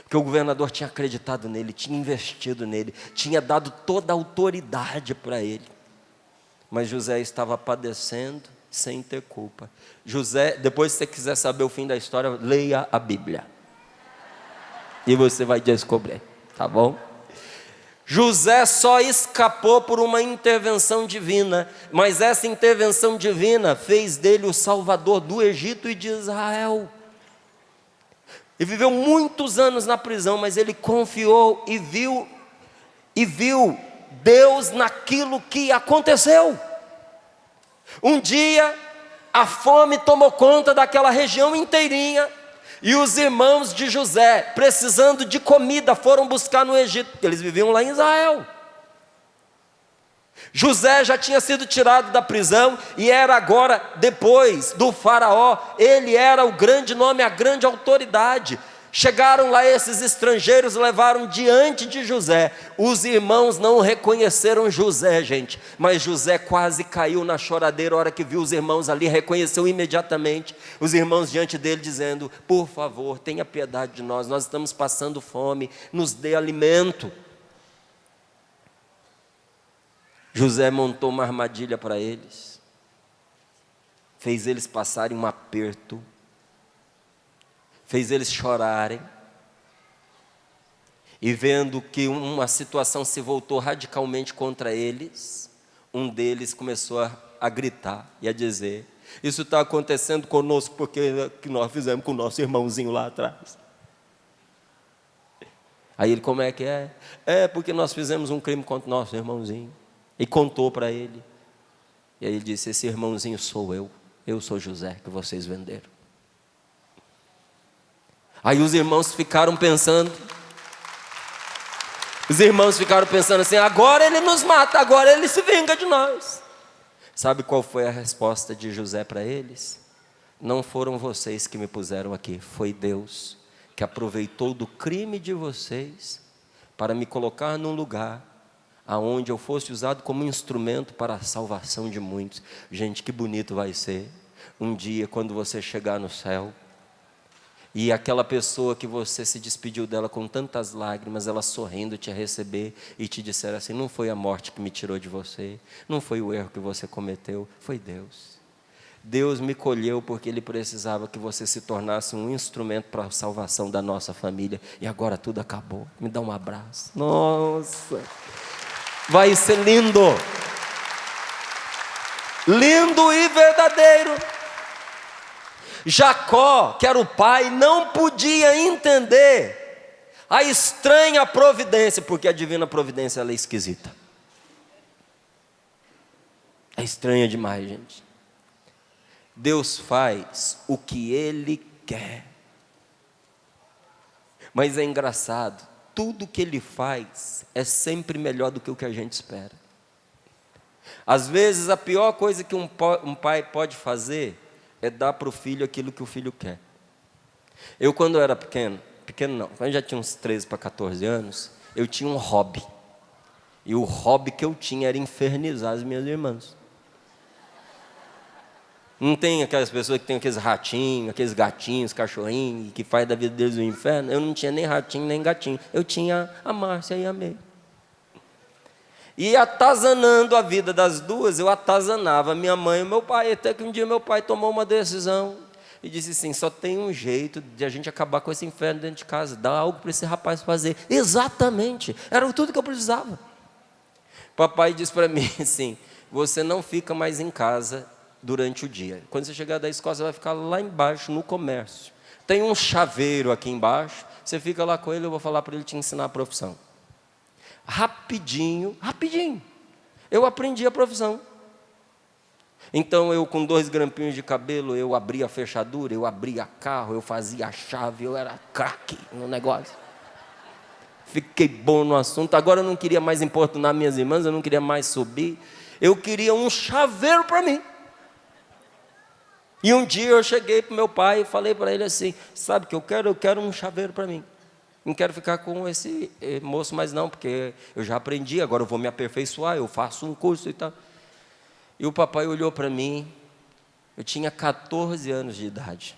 porque o governador tinha acreditado nele, tinha investido nele, tinha dado toda a autoridade para ele. Mas José estava padecendo sem ter culpa. José, depois se você quiser saber o fim da história, leia a Bíblia. E você vai descobrir, tá bom? José só escapou por uma intervenção divina, mas essa intervenção divina fez dele o salvador do Egito e de Israel. Ele viveu muitos anos na prisão, mas ele confiou e viu Deus naquilo que aconteceu. Um dia, a fome tomou conta daquela região inteirinha, e os irmãos de José, precisando de comida, foram buscar no Egito, porque eles viviam lá em Israel. José já tinha sido tirado da prisão, e era agora, depois do faraó, ele era o grande nome, a grande autoridade. Chegaram lá esses estrangeiros, levaram diante de José. Os irmãos não reconheceram José, gente, mas José quase caiu na choradeira. A hora que viu os irmãos ali, reconheceu imediatamente os irmãos diante dele, dizendo: por favor, tenha piedade de nós estamos passando fome, nos dê alimento. José montou uma armadilha para eles, fez eles passarem um aperto, fez eles chorarem, e vendo que uma situação se voltou radicalmente contra eles, um deles começou a gritar e a dizer: isso está acontecendo conosco porque que nós fizemos com o nosso irmãozinho lá atrás. Aí ele: como é que é? É porque nós fizemos um crime contra o nosso irmãozinho. E contou para ele. E aí ele disse: esse irmãozinho sou eu sou José que vocês venderam. Aí os irmãos ficaram pensando assim: agora ele nos mata, agora ele se vinga de nós. Sabe qual foi a resposta de José para eles? Não foram vocês que me puseram aqui, foi Deus que aproveitou do crime de vocês para me colocar num lugar aonde eu fosse usado como instrumento para a salvação de muitos. Gente, que bonito vai ser um dia quando você chegar no céu e aquela pessoa que você se despediu dela com tantas lágrimas, ela sorrindo te receber e te disser assim: não foi a morte que me tirou de você, não foi o erro que você cometeu, foi Deus. Deus me colheu porque Ele precisava que você se tornasse um instrumento para a salvação da nossa família. E agora tudo acabou. Me dá um abraço. Nossa, vai ser lindo. Lindo e verdadeiro. Jacó, que era o pai, não podia entender a estranha providência, porque a divina providência ela é esquisita. É estranha demais, gente. Deus faz o que Ele quer. Mas é engraçado, tudo que Ele faz é sempre melhor do que o que a gente espera. Às vezes a pior coisa que um pai pode fazer é dar para o filho aquilo que o filho quer. Eu quando eu era pequeno não, quando eu já tinha uns 13 para 14 anos, eu tinha um hobby. E o hobby que eu tinha era infernizar as minhas irmãs. Não tem aquelas pessoas que tem aqueles ratinhos, aqueles gatinhos, cachorrinhos, que faz da vida deles um inferno? Eu não tinha nem ratinho, nem gatinho. Eu tinha a Márcia e a May. E atazanando a vida das duas, eu atazanava minha mãe e meu pai. Até que um dia meu pai tomou uma decisão e disse assim: só tem um jeito de a gente acabar com esse inferno dentro de casa. Dá algo para esse rapaz fazer. Exatamente, era tudo que eu precisava. Papai disse para mim assim: você não fica mais em casa durante o dia. Quando você chegar da escola, você vai ficar lá embaixo no comércio. Tem um chaveiro aqui embaixo, você fica lá com ele, eu vou falar para ele te ensinar a profissão. Rapidinho, eu aprendi a profissão. Então eu com 2 grampinhos de cabelo, eu abria a fechadura, eu abria carro, eu fazia a chave, eu era craque no negócio. Fiquei bom no assunto. Agora eu não queria mais importunar minhas irmãs, eu não queria mais subir. Eu queria um chaveiro para mim. E um dia eu cheguei para o meu pai e falei para ele assim: sabe o que eu quero? Eu quero um chaveiro para mim. Não quero ficar com esse moço mais não, porque eu já aprendi, agora eu vou me aperfeiçoar, eu faço um curso e tal. E o papai olhou para mim, eu tinha 14 anos de idade.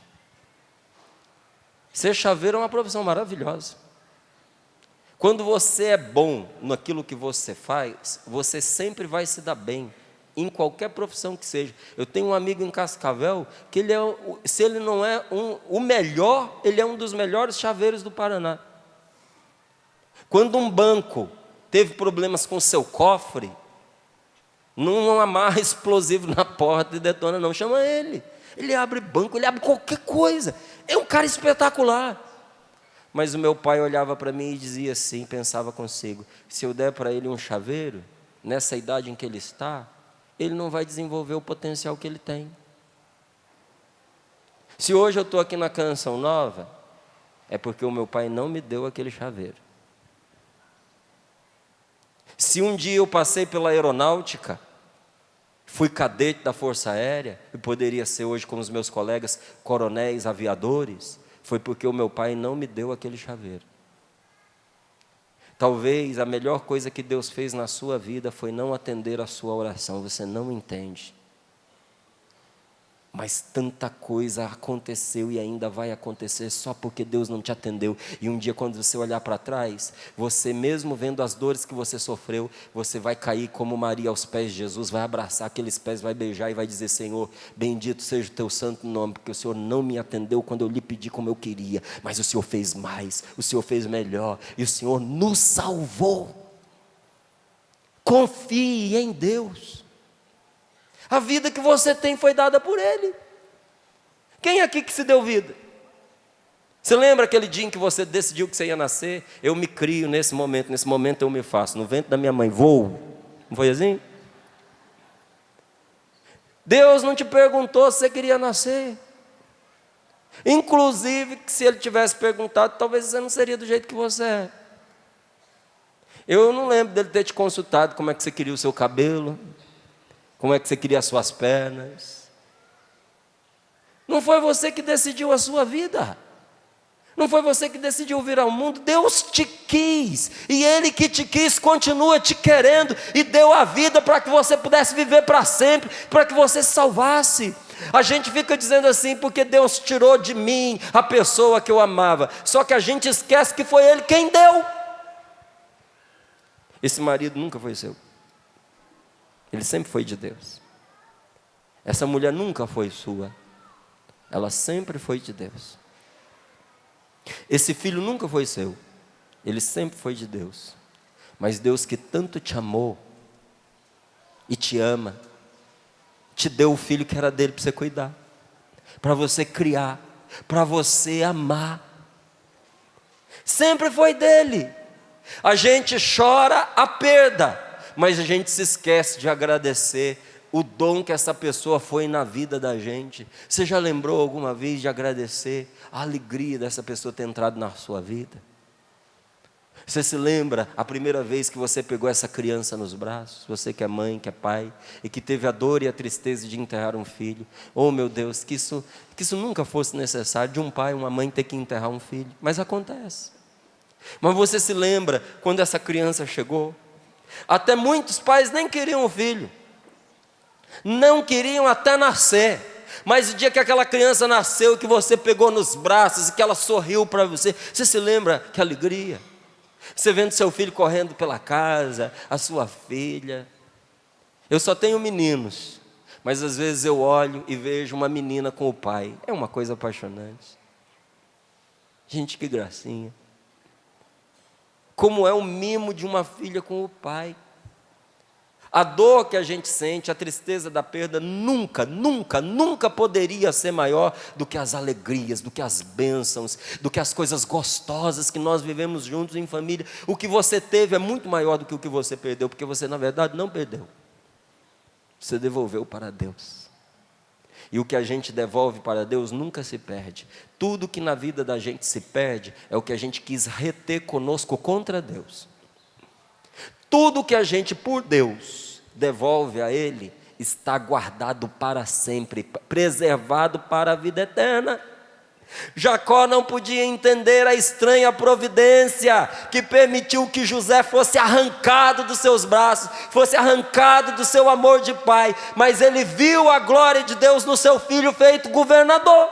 Ser chaveiro é uma profissão maravilhosa. Quando você é bom naquilo que você faz, você sempre vai se dar bem, em qualquer profissão que seja. Eu tenho um amigo em Cascavel, que ele se ele não é o melhor, ele é um dos melhores chaveiros do Paraná. Quando um banco teve problemas com seu cofre, não amarra explosivo na porta e detona não, chama ele. Ele abre banco, ele abre qualquer coisa. É um cara espetacular. Mas o meu pai olhava para mim e dizia assim, pensava consigo: se eu der para ele um chaveiro, nessa idade em que ele está, ele não vai desenvolver o potencial que ele tem. Se hoje eu estou aqui na Canção Nova, é porque o meu pai não me deu aquele chaveiro. Se um dia eu passei pela aeronáutica, fui cadete da Força Aérea, e poderia ser hoje com os meus colegas coronéis, aviadores, foi porque o meu pai não me deu aquele chaveiro. Talvez a melhor coisa que Deus fez na sua vida foi não atender a sua oração, você não entende. Mas tanta coisa aconteceu e ainda vai acontecer só porque Deus não te atendeu. E um dia, quando você olhar para trás, você mesmo vendo as dores que você sofreu, você vai cair como Maria aos pés de Jesus, vai abraçar aqueles pés, vai beijar e vai dizer: Senhor, bendito seja o teu santo nome, porque o Senhor não me atendeu quando eu lhe pedi como eu queria, mas o Senhor fez mais, o Senhor fez melhor, e o Senhor nos salvou. Confie em Deus. A vida que você tem foi dada por Ele. Quem aqui que se deu vida? Você lembra aquele dia em que você decidiu que você ia nascer? Eu me crio nesse momento eu me faço, no ventre da minha mãe, voo. Não foi assim? Deus não te perguntou se você queria nascer. Inclusive, que se Ele tivesse perguntado, talvez você não seria do jeito que você é. Eu não lembro dele ter te consultado como é que você queria o seu cabelo, como é que você queria as suas pernas. Não foi você que decidiu a sua vida. Não foi você que decidiu vir ao mundo. Deus te quis. E Ele que te quis continua te querendo. E deu a vida para que você pudesse viver para sempre. Para que você se salvasse. A gente fica dizendo assim: porque Deus tirou de mim a pessoa que eu amava. Só que a gente esquece que foi Ele quem deu. Esse marido nunca foi seu. Ele sempre foi de Deus. Essa mulher nunca foi sua. Ela sempre foi de Deus. Esse filho nunca foi seu. Ele sempre foi de Deus. Mas Deus, que tanto te amou e te ama, te deu o filho que era dele para você cuidar, para você criar, para você amar. Sempre foi dele. A gente chora a perda, mas a gente se esquece de agradecer o dom que essa pessoa foi na vida da gente. Você já lembrou alguma vez de agradecer a alegria dessa pessoa ter entrado na sua vida? Você se lembra a primeira vez que você pegou essa criança nos braços? Você que é mãe, que é pai, e que teve a dor e a tristeza de enterrar um filho. Oh meu Deus, que isso nunca fosse necessário, de um pai e uma mãe ter que enterrar um filho. Mas acontece. Mas você se lembra quando essa criança chegou? Até muitos pais nem queriam o filho. Não queriam até nascer. Mas o dia que aquela criança nasceu, que você pegou nos braços e que ela sorriu para você, você se lembra? Que alegria. Você vendo seu filho correndo pela casa, a sua filha. Eu só tenho meninos, mas às vezes eu olho e vejo uma menina com o pai. É uma coisa apaixonante. Gente, que gracinha. Como é o mimo de uma filha com o pai. A dor que a gente sente, a tristeza da perda, nunca, nunca, nunca poderia ser maior do que as alegrias, do que as bênçãos, do que as coisas gostosas que nós vivemos juntos em família. O que você teve é muito maior do que o que você perdeu, porque você na verdade não perdeu. Você devolveu para Deus. E o que a gente devolve para Deus nunca se perde. Tudo que na vida da gente se perde é o que a gente quis reter conosco contra Deus. Tudo que a gente, por Deus, devolve a Ele, está guardado para sempre, preservado para a vida eterna. Jacó não podia entender a estranha providência que permitiu que José fosse arrancado dos seus braços, fosse arrancado do seu amor de pai, mas ele viu a glória de Deus no seu filho feito governador.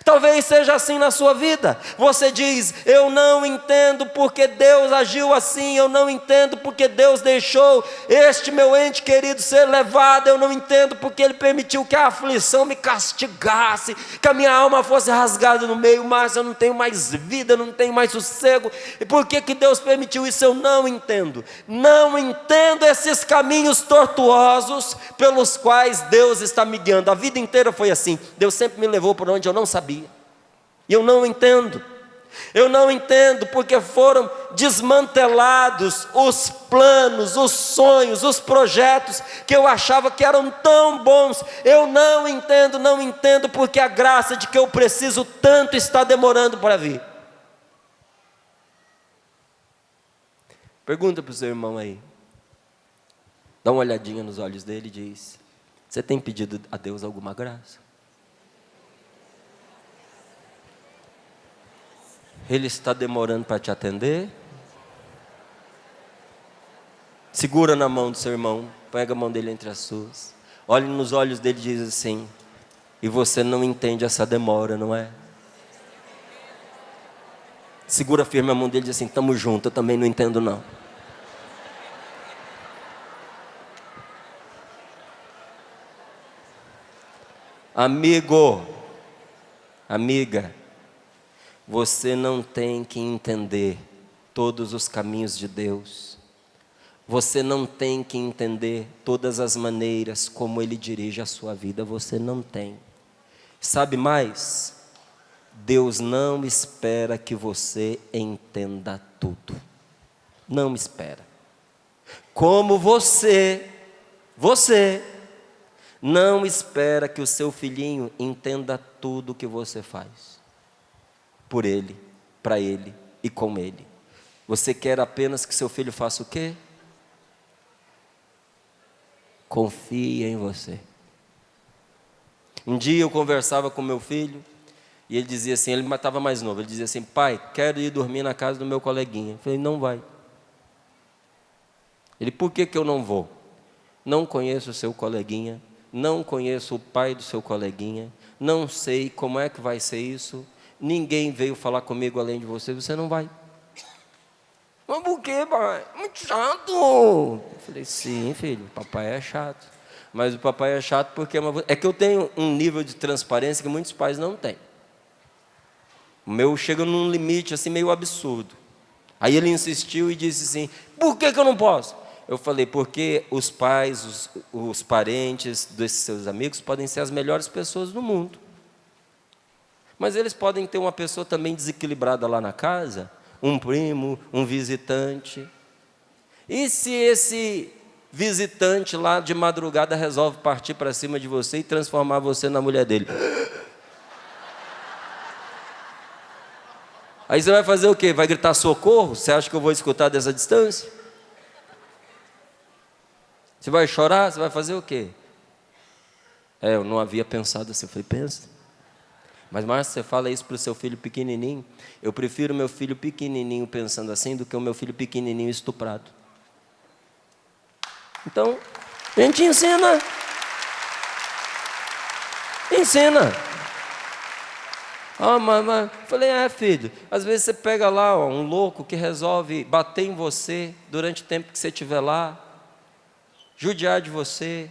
Talvez seja assim na sua vida. Você diz: eu não entendo porque Deus agiu assim, eu não entendo porque Deus deixou este meu ente querido ser levado, eu não entendo porque Ele permitiu que a aflição me castigasse, que a minha alma fosse rasgada no meio, mas eu não tenho mais vida, eu não tenho mais sossego. E por que Deus permitiu isso? Eu não entendo. Não entendo esses caminhos tortuosos pelos quais Deus está me guiando. A vida inteira foi assim. Deus sempre me levou por onde eu não sabia. E eu não entendo. Eu não entendo porque foram desmantelados os planos, os sonhos, os projetos que eu achava que eram tão bons. Eu não entendo porque a graça de que eu preciso tanto está demorando para vir. Pergunta para o seu irmão aí. Dá uma olhadinha nos olhos dele e diz: você tem pedido a Deus alguma graça? Ele está demorando para te atender? Segura na mão do seu irmão, pega a mão dele entre as suas, olhe nos olhos dele e diz assim: E você não entende essa demora, não é? Segura firme a mão dele e diz assim: tamo junto, eu também não entendo não. Amigo, amiga, você não tem que entender todos os caminhos de Deus. Você não tem que entender todas as maneiras como Ele dirige a sua vida. Você não tem. Sabe mais? Deus não espera que você entenda tudo. Não espera. Como você não espera que o seu filhinho entenda tudo o que você faz. Por ele, para ele e com ele. Você quer apenas que seu filho faça o quê? Confie em você. Um dia eu conversava com meu filho e ele dizia assim, ele estava mais novo, ele dizia assim: pai, quero ir dormir na casa do meu coleguinha. Eu falei: não vai. Ele: por que eu não vou? Não conheço o seu coleguinha, não conheço o pai do seu coleguinha, não sei como é que vai ser isso, ninguém veio falar comigo além de você, você não vai. Mas por quê, pai? Muito chato. Eu falei: sim, filho, o papai é chato. Mas o papai é chato porque é que eu tenho um nível de transparência que muitos pais não têm. O meu chega num limite assim meio absurdo. Aí ele insistiu e disse assim: por que eu não posso? Eu falei: porque os pais, os parentes desses seus amigos podem ser as melhores pessoas do mundo. Mas eles podem ter uma pessoa também desequilibrada lá na casa, um primo, um visitante. E se esse visitante lá de madrugada resolve partir para cima de você e transformar você na mulher dele? Aí você vai fazer o quê? Vai gritar socorro? Você acha que eu vou escutar dessa distância? Você vai chorar? Você vai fazer o quê? Eu não havia pensado assim. Eu falei: pensa. Mas Márcio, você fala isso para o seu filho pequenininho. Eu prefiro meu filho pequenininho pensando assim do que o meu filho pequenininho estuprado. Então, a gente ensina. Mas falei: filho, às vezes você pega lá um louco que resolve bater em você durante o tempo que você estiver lá, judiar de você.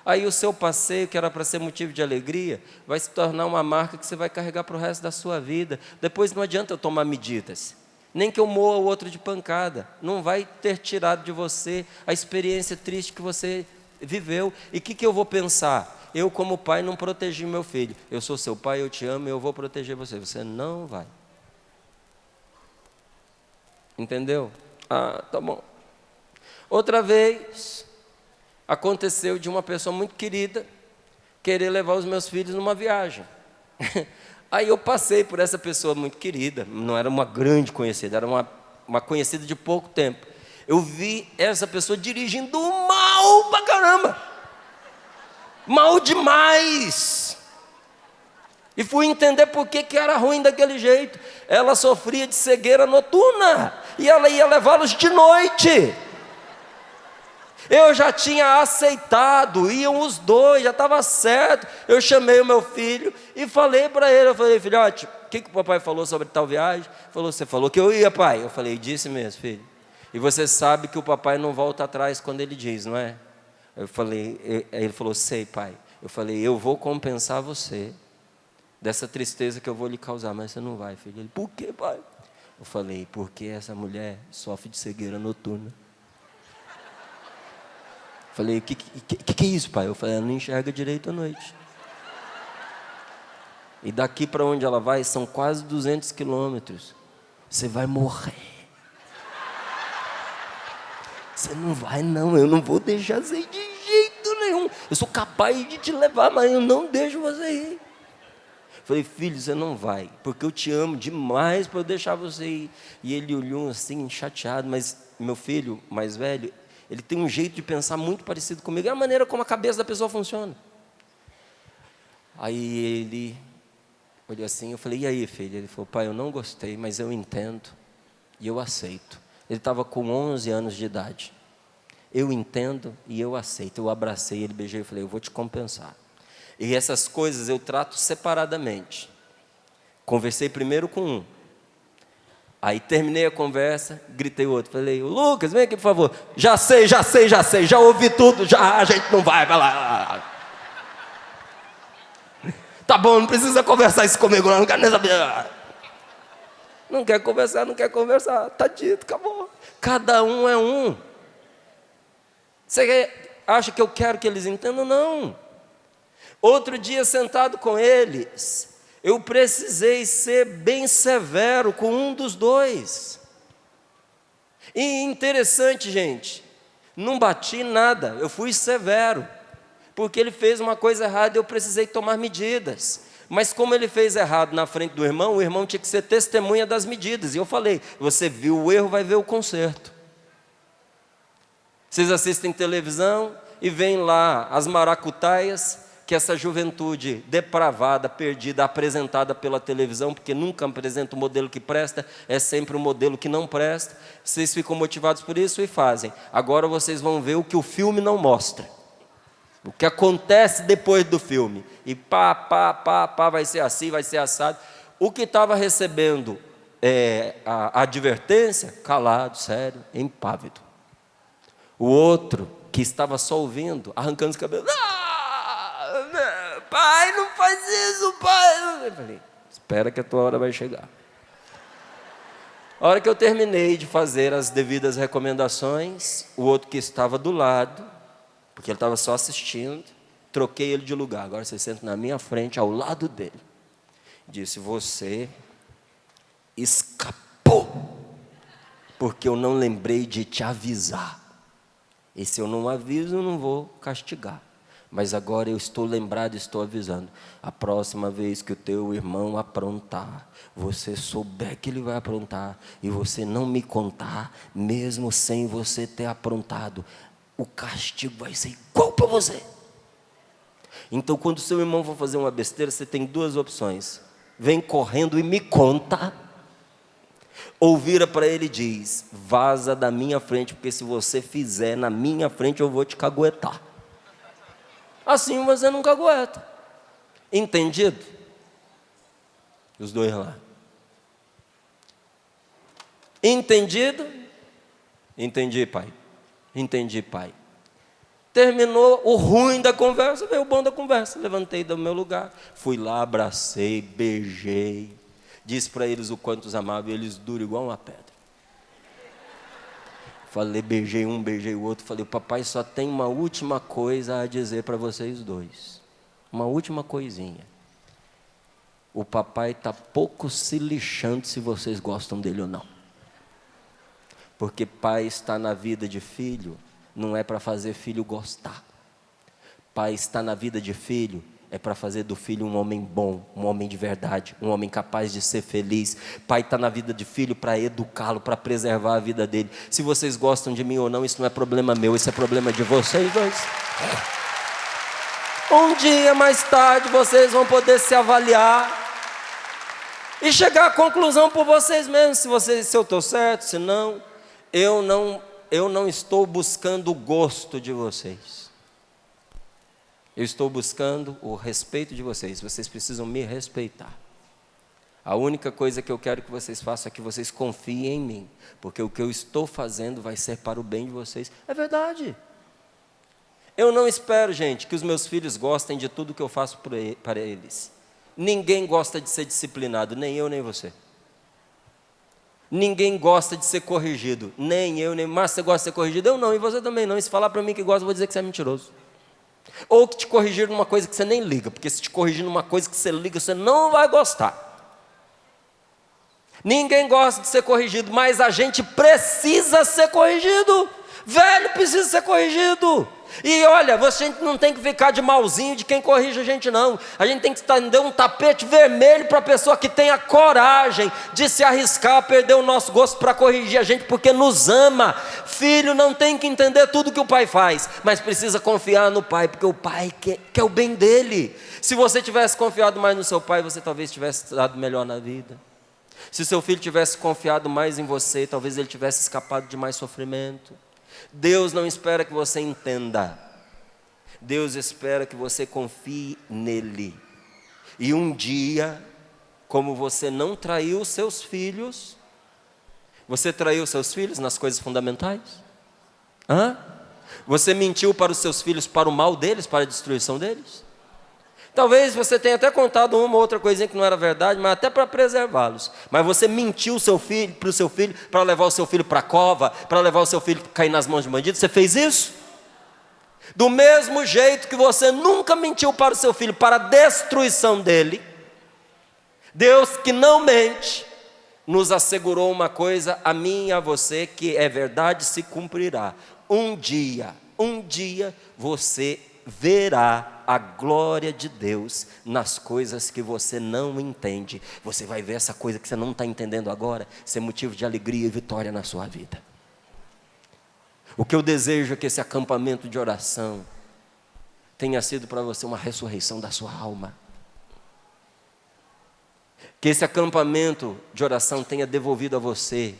Aí o seu passeio, que era para ser motivo de alegria, vai se tornar uma marca que você vai carregar para o resto da sua vida. Depois não adianta eu tomar medidas, nem que eu moa o outro de pancada. Não vai ter tirado de você a experiência triste que você viveu. E o que eu vou pensar? Eu, como pai, não protegi meu filho. Eu sou seu pai, eu te amo, eu vou proteger você. Você não vai. Entendeu? Tá bom. Outra vez, aconteceu de uma pessoa muito querida querer levar os meus filhos numa viagem. Aí eu passei por essa pessoa muito querida, não era uma grande conhecida, era uma conhecida de pouco tempo. Eu vi essa pessoa dirigindo mal pra caramba. Mal demais. E fui entender por que era ruim daquele jeito. Ela sofria de cegueira noturna e ela ia levá-los de noite. Eu já tinha aceitado, iam os dois, já estava certo. Eu chamei o meu filho e falei para ele, eu falei: filhote, o que o papai falou sobre tal viagem? Falou: você falou que eu ia, pai. Eu falei: disse mesmo, filho. E você sabe que o papai não volta atrás quando ele diz, não é? Eu falei, ele falou: sei, pai. Eu falei: eu vou compensar você dessa tristeza que eu vou lhe causar, mas você não vai, filho. Ele: por quê, pai? Eu falei: porque essa mulher sofre de cegueira noturna. Falei: o que é isso, pai? Eu falei: ela não enxerga direito à noite. E daqui para onde ela vai são quase 200 quilômetros. Você vai morrer. Você não vai, não. Eu não vou deixar você ir de jeito nenhum. Eu sou capaz de te levar, mas eu não deixo você ir. Falei: filho, você não vai, porque eu te amo demais para eu deixar você ir. E ele olhou assim, chateado. Mas meu filho mais velho, ele tem um jeito de pensar muito parecido comigo. É a maneira como a cabeça da pessoa funciona. Aí ele olhou assim, eu falei: e aí, filho? Ele falou: pai, eu não gostei, mas eu entendo e eu aceito. Ele estava com 11 anos de idade. Eu entendo e eu aceito. Eu abracei ele, beijei e falei: eu vou te compensar. E essas coisas eu trato separadamente. Conversei primeiro com um. Aí terminei a conversa, gritei o outro. Falei, Lucas, vem aqui por favor. Já sei, já ouvi tudo, já, a gente não vai lá. Tá bom, não precisa conversar isso comigo, não quero nem saber. Não quer conversar, tá dito, acabou. Cada um é um. Você acha que eu quero que eles entendam? Não. Outro dia, sentado com eles, eu precisei ser bem severo com um dos dois. E interessante, gente, não bati nada, eu fui severo, porque ele fez uma coisa errada e eu precisei tomar medidas. Mas como ele fez errado na frente do irmão, o irmão tinha que ser testemunha das medidas. E eu falei, você viu o erro, vai ver o conserto. Vocês assistem televisão e veem lá as maracutaias que essa juventude depravada, perdida, apresentada pela televisão, porque nunca apresenta o modelo que presta, é sempre o modelo que não presta. Vocês ficam motivados por isso e fazem. Agora vocês vão ver o que o filme não mostra. O que acontece depois do filme. E vai ser assim, vai ser assado. O que estava recebendo a advertência, calado, sério, impávido. O outro, que estava só ouvindo, arrancando os cabelos. Pai, não faz isso, pai. Eu falei, espera que a tua hora vai chegar. A hora que eu terminei de fazer as devidas recomendações, o outro que estava do lado, porque ele estava só assistindo, troquei ele de lugar. Agora você senta na minha frente, ao lado dele. Disse, você escapou, porque eu não lembrei de te avisar. E se eu não aviso, eu não vou castigar. Mas agora eu estou lembrado, estou avisando. A próxima vez que o teu irmão aprontar, você souber que ele vai aprontar, e você não me contar, mesmo sem você ter aprontado, o castigo vai ser igual para você. Então, quando o seu irmão for fazer uma besteira, você tem duas opções. Vem correndo e me conta. Ou vira para ele e diz, vaza da minha frente, porque se você fizer na minha frente, eu vou te caguetar. Assim você não cagueta. Entendido? Os dois lá. Entendido? Entendi, pai. Entendi, pai. Terminou o ruim da conversa, veio o bom da conversa. Levantei do meu lugar, fui lá, abracei, beijei. Disse para eles o quanto os amava e eles duram igual uma pedra. Falei, beijei um, beijei o outro. Falei, papai só tem uma última coisa a dizer para vocês dois. Uma última coisinha. O papai está pouco se lixando se vocês gostam dele ou não. Porque pai está na vida de filho, não é para fazer filho gostar. Pai está na vida de filho, é para fazer do filho um homem bom, um homem de verdade, um homem capaz de ser feliz. Pai está na vida de filho para educá-lo, para preservar a vida dele. Se vocês gostam de mim ou não, isso não é problema meu, isso é problema de vocês dois. Um dia mais tarde vocês vão poder se avaliar e chegar à conclusão por vocês mesmos, se eu estou certo, se não. Eu não estou buscando o gosto de vocês. Eu estou buscando o respeito de vocês. Vocês precisam me respeitar. A única coisa que eu quero que vocês façam é que vocês confiem em mim. Porque o que eu estou fazendo vai ser para o bem de vocês. É verdade. Eu não espero, gente, que os meus filhos gostem de tudo que eu faço para eles. Ninguém gosta de ser disciplinado, nem eu, nem você. Ninguém gosta de ser corrigido, nem eu, nem... Mas você gosta de ser corrigido? Eu não, e você também não. E se falar para mim que gosta, eu vou dizer que você é mentiroso. Ou que te corrigir numa coisa que você nem liga, porque se te corrigir numa coisa que você liga, você não vai gostar. Ninguém gosta de ser corrigido, mas a gente precisa ser corrigido. Velho precisa ser corrigido. E olha, você não tem que ficar de malzinho de quem corrige a gente não. A gente tem que estender um tapete vermelho para a pessoa que tem a coragem de se arriscar a perder o nosso gosto para corrigir a gente, porque nos ama. Filho não tem que entender tudo que o pai faz, mas precisa confiar no pai, porque o pai quer o bem dele. Se você tivesse confiado mais no seu pai, você talvez tivesse dado melhor na vida. Se seu filho tivesse confiado mais em você, talvez ele tivesse escapado de mais sofrimento. Deus não espera que você entenda. Deus espera que você confie nele. E um dia, como você não traiu seus filhos, você traiu seus filhos nas coisas fundamentais? Você mentiu para os seus filhos para o mal deles, para a destruição deles? Talvez você tenha até contado uma ou outra coisinha que não era verdade, mas até para preservá-los. Mas você mentiu para o seu filho, para levar o seu filho para a cova, para levar o seu filho para cair nas mãos de bandidos? Você fez isso? Do mesmo jeito que você nunca mentiu para o seu filho, para a destruição dele, Deus que não mente, nos assegurou uma coisa, a mim e a você, que é verdade, se cumprirá. Um dia você verá a glória de Deus nas coisas que você não entende. Você vai ver essa coisa que você não está entendendo agora ser motivo de alegria e vitória na sua vida. O que eu desejo é que esse acampamento de oração tenha sido para você uma ressurreição da sua alma. Que esse acampamento de oração tenha devolvido a você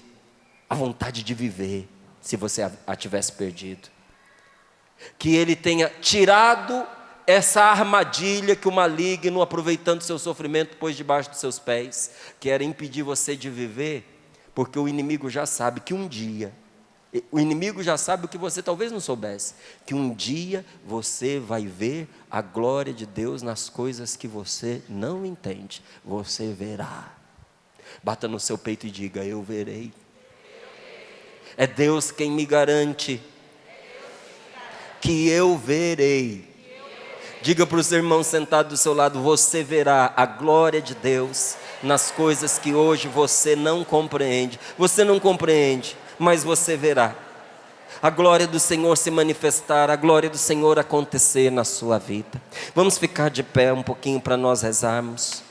a vontade de viver, se você a tivesse perdido. Que ele tenha tirado essa armadilha que o maligno, aproveitando seu sofrimento, pôs debaixo dos seus pés, que era impedir você de viver, porque o inimigo já sabe que um dia, o inimigo já sabe o que você talvez não soubesse, que um dia você vai ver a glória de Deus nas coisas que você não entende. Você verá. Bata no seu peito e diga: eu verei. É Deus quem me garante que eu verei. Diga para o seu irmão sentado do seu lado: você verá a glória de Deus nas coisas que hoje você não compreende. Você não compreende, mas você verá a glória do Senhor se manifestar, a glória do Senhor acontecer na sua vida. Vamos ficar de pé um pouquinho para nós rezarmos.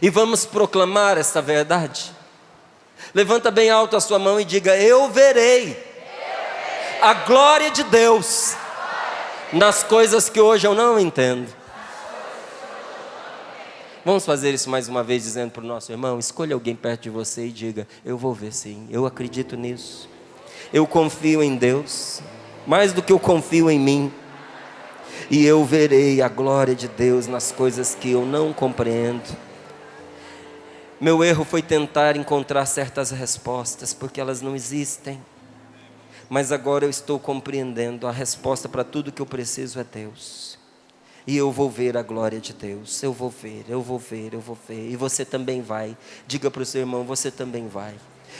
E vamos proclamar essa verdade. Levanta bem alto a sua mão e diga: eu verei a glória de Deus nas coisas que hoje eu não entendo. Vamos fazer isso mais uma vez, dizendo para o nosso irmão: escolha alguém perto de você e diga: eu vou ver sim, eu acredito nisso. Eu confio em Deus, mais do que eu confio em mim. E eu verei a glória de Deus nas coisas que eu não compreendo. Meu erro foi tentar encontrar certas respostas, porque elas não existem. Mas agora eu estou compreendendo, a resposta para tudo que eu preciso é Deus. E eu vou ver a glória de Deus. Eu vou ver. E você também vai. Diga para o seu irmão: você também vai.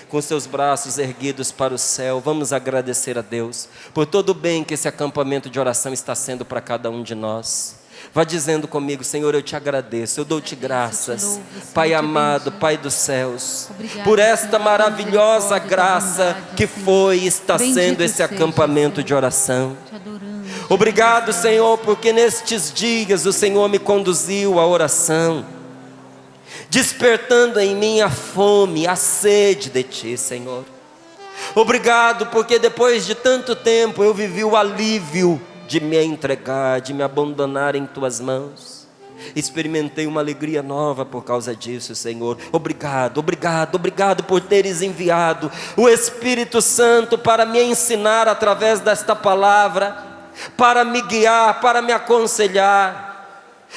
Com seus braços erguidos para o céu, vamos agradecer a Deus por todo o bem que esse acampamento de oração está sendo para cada um de nós. Vá dizendo comigo: Senhor, eu te agradeço, eu dou-te graças, Pai amado, Pai dos céus, por esta maravilhosa graça que foi e está sendo esse acampamento de oração. Obrigado, Senhor, porque nestes dias o Senhor me conduziu à oração, despertando em mim a fome, a sede de Ti, Senhor. Obrigado porque depois de tanto tempo eu vivi o alívio de me entregar, de me abandonar em Tuas mãos. Experimentei uma alegria nova por causa disso, Senhor. Obrigado por teres enviado o Espírito Santo para me ensinar através desta palavra, para me guiar, para me aconselhar.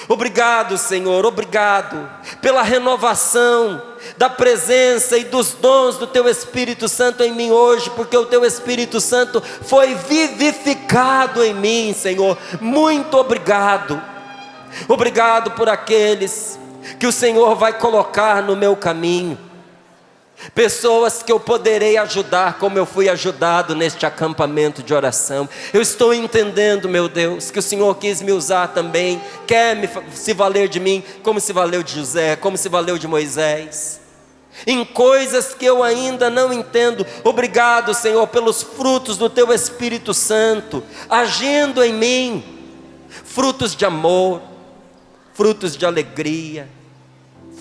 Obrigado, Senhor, obrigado pela renovação da presença e dos dons do Teu Espírito Santo em mim hoje, porque o Teu Espírito Santo foi vivificado em mim, Senhor. Muito obrigado. Obrigado por aqueles que o Senhor vai colocar no meu caminho, pessoas que eu poderei ajudar como eu fui ajudado neste acampamento de oração. Eu estou entendendo, meu Deus, que o Senhor quis me usar também, quer se valer de mim, como se valeu de José, como se valeu de Moisés, em coisas que eu ainda não entendo. Obrigado, Senhor, pelos frutos do Teu Espírito Santo agindo em mim, frutos de amor, frutos de alegria,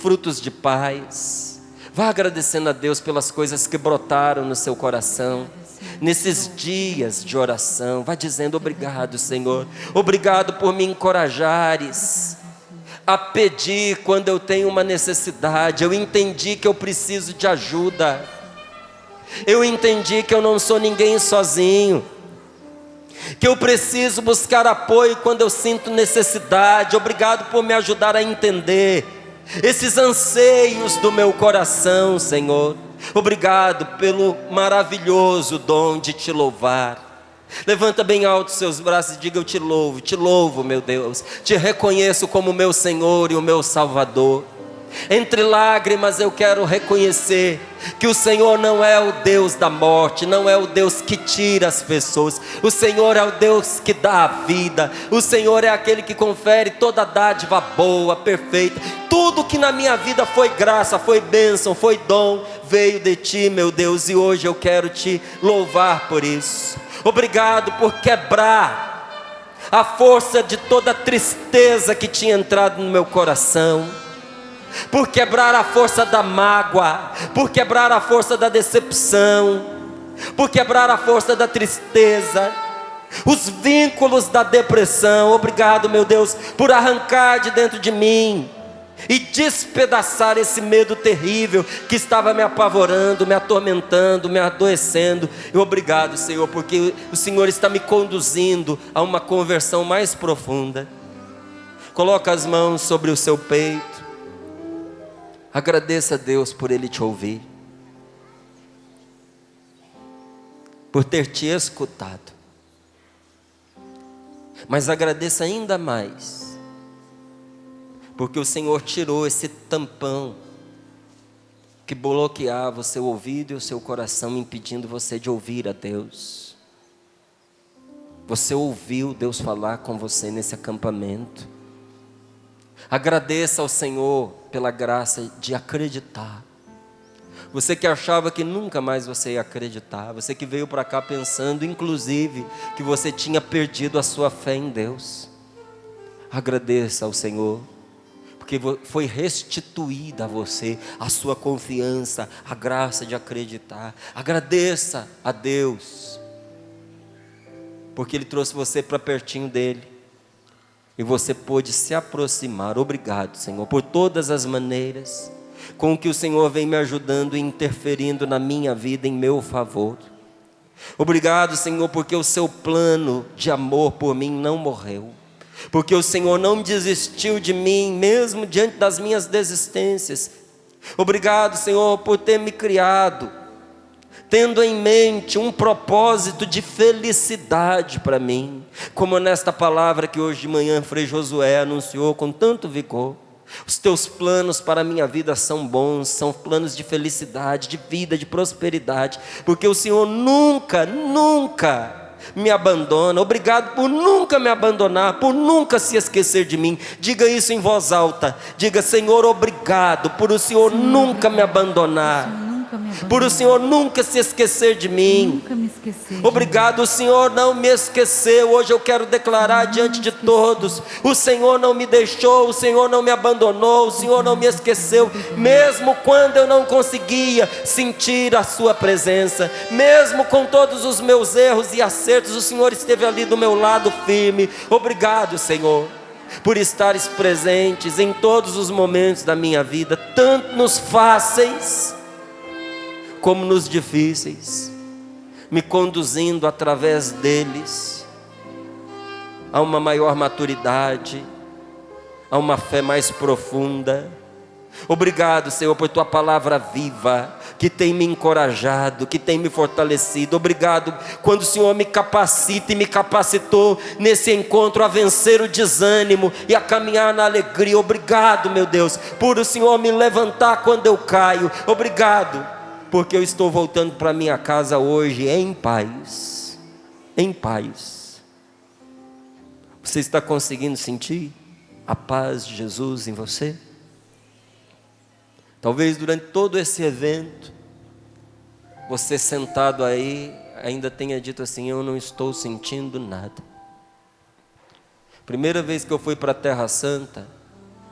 frutos de paz. Vá agradecendo a Deus pelas coisas que brotaram no seu coração nesses dias de oração. Vá dizendo: obrigado, Senhor, obrigado por me encorajares a pedir quando eu tenho uma necessidade. Eu entendi que eu preciso de ajuda, eu entendi que eu não sou ninguém sozinho. que eu preciso buscar apoio quando eu sinto necessidade. Obrigado por me ajudar a entender esses anseios do meu coração, Senhor. Obrigado pelo maravilhoso dom de te louvar. Levanta bem alto os seus braços e diga: eu te louvo, meu Deus. Te reconheço como meu Senhor e o meu Salvador. Entre lágrimas eu quero reconhecer que o Senhor não é o Deus da morte, não é o Deus que tira as pessoas. O Senhor é o Deus que dá a vida. O Senhor é aquele que confere toda dádiva boa, perfeita. Tudo que na minha vida foi graça, foi bênção, foi dom, veio de ti, meu Deus, e hoje eu quero te louvar por isso. Obrigado por quebrar a força de toda tristeza que tinha entrado no meu coração, por quebrar a força da mágoa, por quebrar a força da decepção, por quebrar a força da tristeza, os vínculos da depressão. Obrigado, meu Deus, por arrancar de dentro de mim e despedaçar esse medo terrível que estava me apavorando, me atormentando, me adoecendo. E obrigado, Senhor, porque o Senhor está me conduzindo a uma conversão mais profunda. Coloca as mãos sobre o seu peito. Agradeça a Deus por Ele te ouvir, por ter te escutado. Mas agradeça ainda mais, porque o Senhor tirou esse tampão que bloqueava o seu ouvido e o seu coração, impedindo você de ouvir a Deus. Você ouviu Deus falar com você nesse acampamento. Agradeça ao Senhor pela graça de acreditar. Você que achava que nunca mais você ia acreditar, você que veio para cá pensando, inclusive, que você tinha perdido a sua fé em Deus. Agradeça ao Senhor, porque foi restituída a você a sua confiança, a graça de acreditar. Agradeça a Deus, porque Ele trouxe você para pertinho dEle, e você pôde se aproximar. Obrigado, Senhor, por todas as maneiras com que o Senhor vem me ajudando e interferindo na minha vida em meu favor. Obrigado, Senhor, porque o seu plano de amor por mim não morreu, porque o Senhor não desistiu de mim, mesmo diante das minhas desistências. Obrigado, Senhor, por ter me criado, tendo em mente um propósito de felicidade para mim, como nesta palavra que hoje de manhã Frei Josué anunciou com tanto vigor. Os teus planos para a minha vida são bons, são planos de felicidade, de vida, de prosperidade, porque o Senhor nunca me abandona. Obrigado por nunca me abandonar, por nunca se esquecer de mim. Diga isso em voz alta, diga: Senhor, obrigado por o Senhor nunca me abandonar, por o Senhor nunca se esquecer de mim. Obrigado, o Senhor não me esqueceu. Hoje eu quero declarar diante de todos: o Senhor não me deixou, o Senhor não me abandonou, o Senhor não me esqueceu. Mesmo quando eu não conseguia sentir a sua presença, mesmo com todos os meus erros e acertos, o Senhor esteve ali do meu lado firme. Obrigado, Senhor, por estares presentes em todos os momentos da minha vida, tanto nos fáceis como nos difíceis, me conduzindo através deles a uma maior maturidade, a uma fé mais profunda. Obrigado, Senhor, por tua palavra viva, que tem me encorajado, que tem me fortalecido. Obrigado quando o Senhor me capacita e me capacitou nesse encontro a vencer o desânimo e a caminhar na alegria. Obrigado, meu Deus, por o Senhor me levantar quando eu caio. Obrigado porque eu estou voltando para minha casa hoje em paz, em paz. Você está conseguindo sentir a paz de Jesus em você? Talvez durante todo esse evento, você sentado aí, ainda tenha dito assim: eu não estou sentindo nada. Primeira vez que eu fui para a Terra Santa,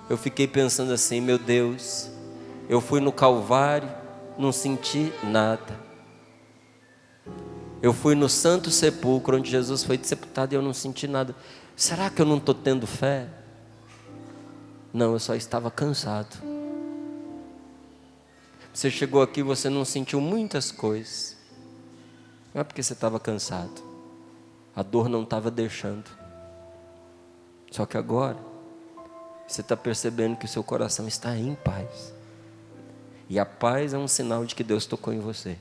eu fiquei pensando assim: meu Deus, eu fui no Calvário, não senti nada. Eu fui no Santo Sepulcro, onde Jesus foi sepultado, e eu não senti nada. Será que eu não estou tendo fé? Não, eu só estava cansado. Você chegou aqui, você não sentiu muitas coisas. Não é porque você estava cansado. A dor não estava deixando. Só que agora, você está percebendo que o seu coração está em paz. E a paz é um sinal de que Deus tocou em você.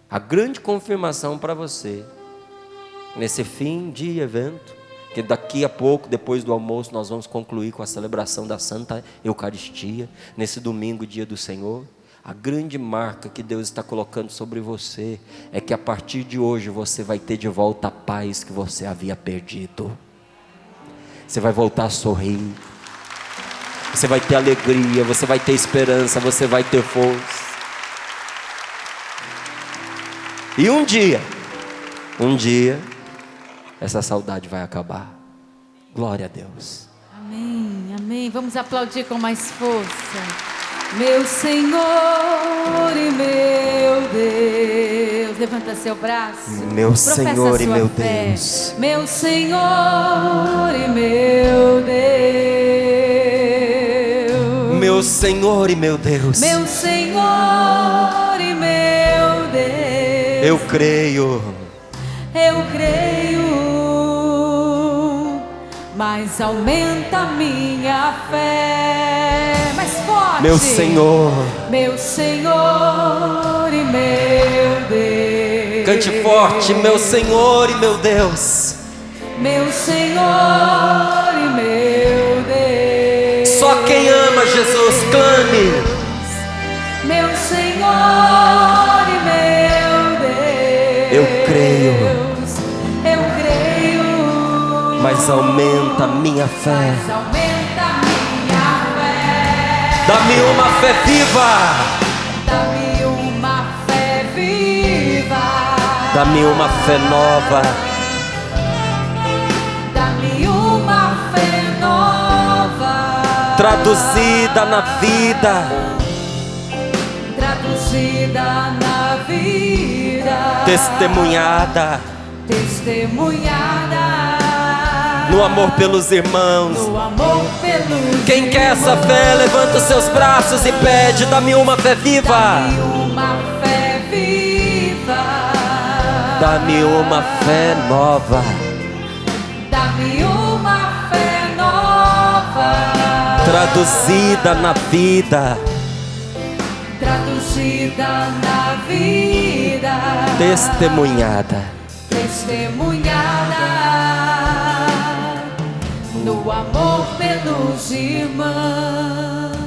A grande confirmação para você, nesse fim de evento, que daqui a pouco, depois do almoço, nós vamos concluir com a celebração da Santa Eucaristia, nesse domingo, dia do Senhor. A grande marca que Deus está colocando sobre você é que a partir de hoje você vai ter de volta a paz que você havia perdido. Você vai voltar a sorrir, você vai ter alegria, você vai ter esperança, você vai ter força. E um dia, essa saudade vai acabar. Glória a Deus. Amém, amém. Vamos aplaudir com mais força. Meu Senhor e meu Deus. Levanta seu braço. Meu Senhor e meu fé. Deus. Meu Senhor e meu Deus. Meu Senhor e meu Deus. Meu Senhor e meu Deus. Eu creio. Eu creio, mas aumenta minha fé. Mais forte. Meu Senhor. Meu Senhor e meu Deus. Cante forte, meu Senhor e meu Deus. Meu Senhor e meu Deus. Só quem ama Jesus, clame. Meu Senhor e meu Deus. Eu creio. Eu creio, Mas aumenta a minha fé. mas aumenta minha fé. Dá-me uma fé viva. Dá-me uma fé viva. Dá-me uma fé nova. Dá-me uma fé nova. Traduzida na vida. Traduzida na vida. Testemunhada Testemunhada no amor pelos irmãos. no amor pelos Quem quer essa fé, levanta os seus braços e pede: dá-me uma fé viva. Dá-me uma fé viva. Dá-me uma fé nova. Dá-me uma fé nova. Traduzida na vida. Traduzida na vida. Testemunhada. Testemunhada no amor pelos irmãos.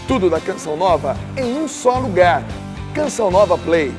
Tudo da Canção Nova em um só lugar. Canção Nova Play.